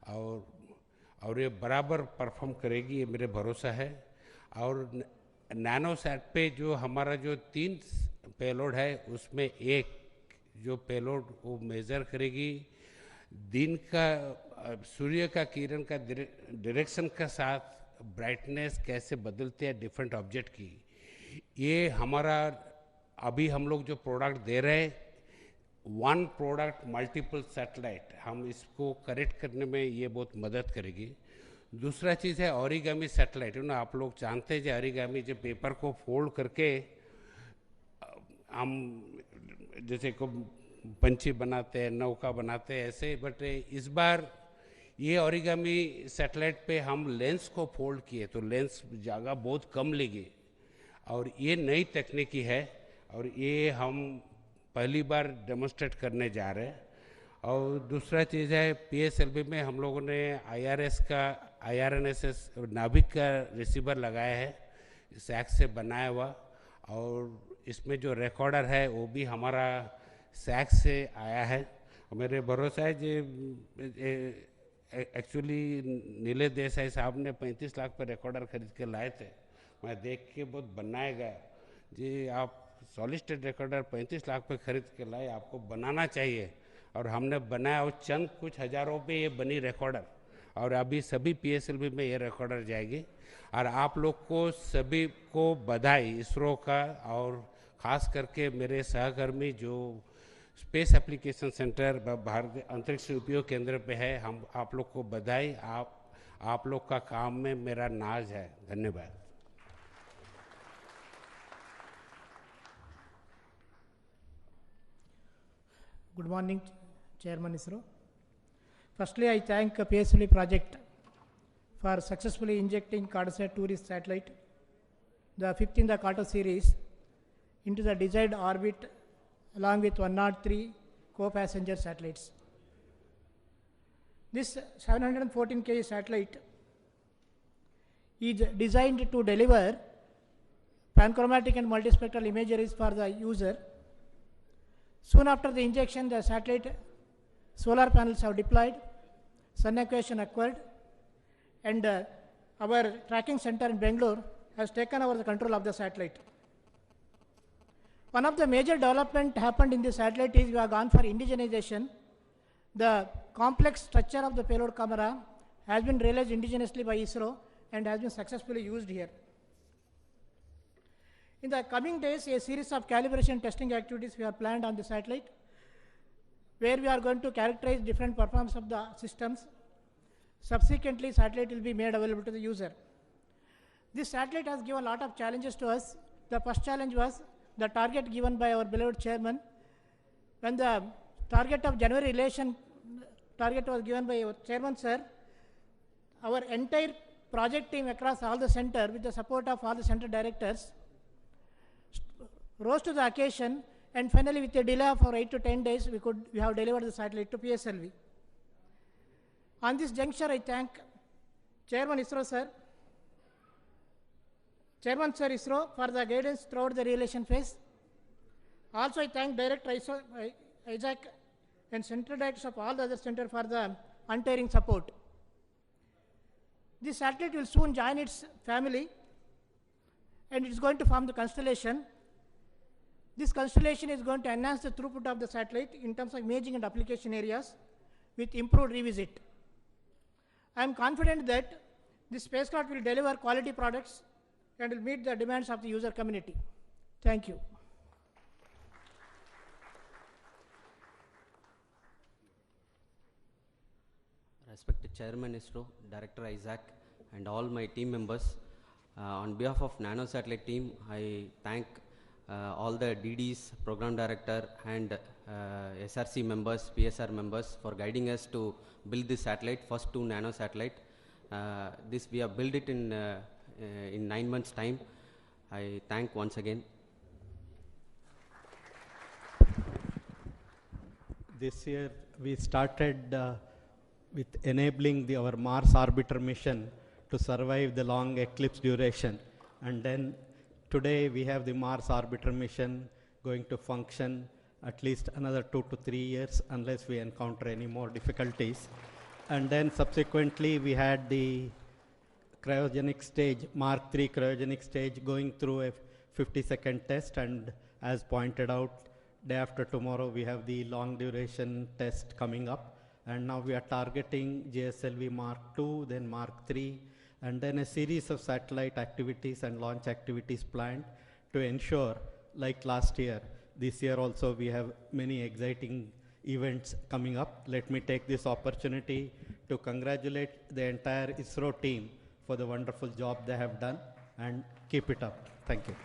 और ये बराबर परफॉर्म करेगी, ये मेरे भरोसा है। और नैनोसैट पे जो हमारा जो 3 पेलोड है उसमें एक जो पेलोड वो मेज़र करेगी दिन का सूर्य का किरण का डायरेक्शन के साथ ब्राइटनेस कैसे बदलते हैं डिफरेंट ऑब्जेक्ट की। ये हमारा अभी हम लोग जो प्रोडक्ट दे रहे हैं, 1 प्रोडक्ट मल्टीपल सैटेलाइट, हम इसको करेक्ट करने में ये बहुत मदद करेगी। दूसरा चीज़ है ओरिगामी सैटेलाइट, ना आप लोग जानते हैं ओरिगामी जो पेपर को फोल्ड करके हम जैसे को पंछी बनाते हैं, नौका बनाते हैं, ऐसे। बट इस बार ये ओरिगामी सैटेलाइट पे हम लेंस को फोल्ड किए तो लेंस जगह बहुत कम लेगी, और ये नई तकनीकी है और ये हम पहली बार डेमोन्स्ट्रेट करने जा रहे हैं। और दूसरा चीज़ है PSLV में हम लोगों ने IRS का IRNSS नाभिक का रिसीवर लगाया है, सैक से बनाया हुआ, और इसमें जो रिकॉर्डर है वो भी हमारा सैक से आया है। मेरे भरोसा है जी एक्चुअली नीले देसाई साहब ने 35 लाख पर रिकॉर्डर खरीद के लाए थे, मैं देख के बहुत बनाया गया जी, आप सॉलिड स्टेट रिकॉर्डर 35 लाख पे खरीद के लाए, आपको बनाना चाहिए। और हमने बनाया, और चंद कुछ हज़ारों पे ये बनी रिकॉर्डर, और अभी सभी PSLV में ये रिकॉर्डर जाएगी। और आप लोग को सभी को बधाई इसरो का, और ख़ास करके मेरे सहकर्मी जो स्पेस एप्लीकेशन सेंटर भारतीय अंतरिक्ष उपयोग केंद्र पे है, हम आप लोग को बधाई। आप लोग का काम में मेरा नाज है। धन्यवाद। Good morning, Chairman ISRO. Firstly, I thank PSLV project for successfully injecting Cartosat 2D satellite, the 5th in the Carto series, into the desired orbit along with 103 co-passenger satellites. This 714 kg satellite is designed to deliver panchromatic and multispectral imageries for the user. Soon after the injection, the satellite solar panels have deployed, sun equation occurred, and our tracking center in Bangalore has taken over the control of the satellite. One of the major development happened in the satellite is we have gone for indigenization. The complex structure of the payload camera has been realized indigenously by ISRO and has been successfully used here. In the coming days, a series of calibration testing activities we have planned on the satellite, where we are going to characterize different performance of the systems. Subsequently, satellite will be made available to the user. This satellite has given a lot of challenges to us. The first challenge was the target given by our beloved chairman. When the target of January relation target was given by our chairman, sir, our entire project team across all the center, with the support of all the center directors, rose to the occasion, and finally with a delay of 8 to 10 days, we have delivered the satellite to PSLV. On this juncture, I thank Chairman ISRO, sir, Chairman Sir ISRO for the guidance throughout the realization phase. Also, I thank Director Isaac and Center Directors of all the other centers for the untiring support. This satellite will soon join its family and it is going to form the constellation. This constellation is going to enhance the throughput of the satellite in terms of imaging and application areas with improved revisit. I am confident that this spacecraft will deliver quality products and will meet the demands of the user community. Thank you. Respected Chairman ISRO, Director Isaac, and all my team members, on behalf of Nano Satellite team, I thank all the DDs, Program Director, and SRC members, PSR members for guiding us to build this satellite, first 2 Nano satellite. This we have built it in 9 months' time. I thank once again. This year we started with enabling our Mars orbiter mission to survive the long eclipse duration, and then today we have the Mars orbiter mission going to function at least another 2 to 3 years unless we encounter any more difficulties. And then subsequently we had the cryogenic stage, Mark III cryogenic stage, going through a 50-second test, and as pointed out, day after tomorrow we have the long duration test coming up, and now we are targeting GSLV Mark II, then Mark III, and then a series of satellite activities and launch activities planned to ensure, like last year, this year also we have many exciting events coming up. Let me take this opportunity to congratulate the entire ISRO team for the wonderful job they have done, and keep it up. Thank you.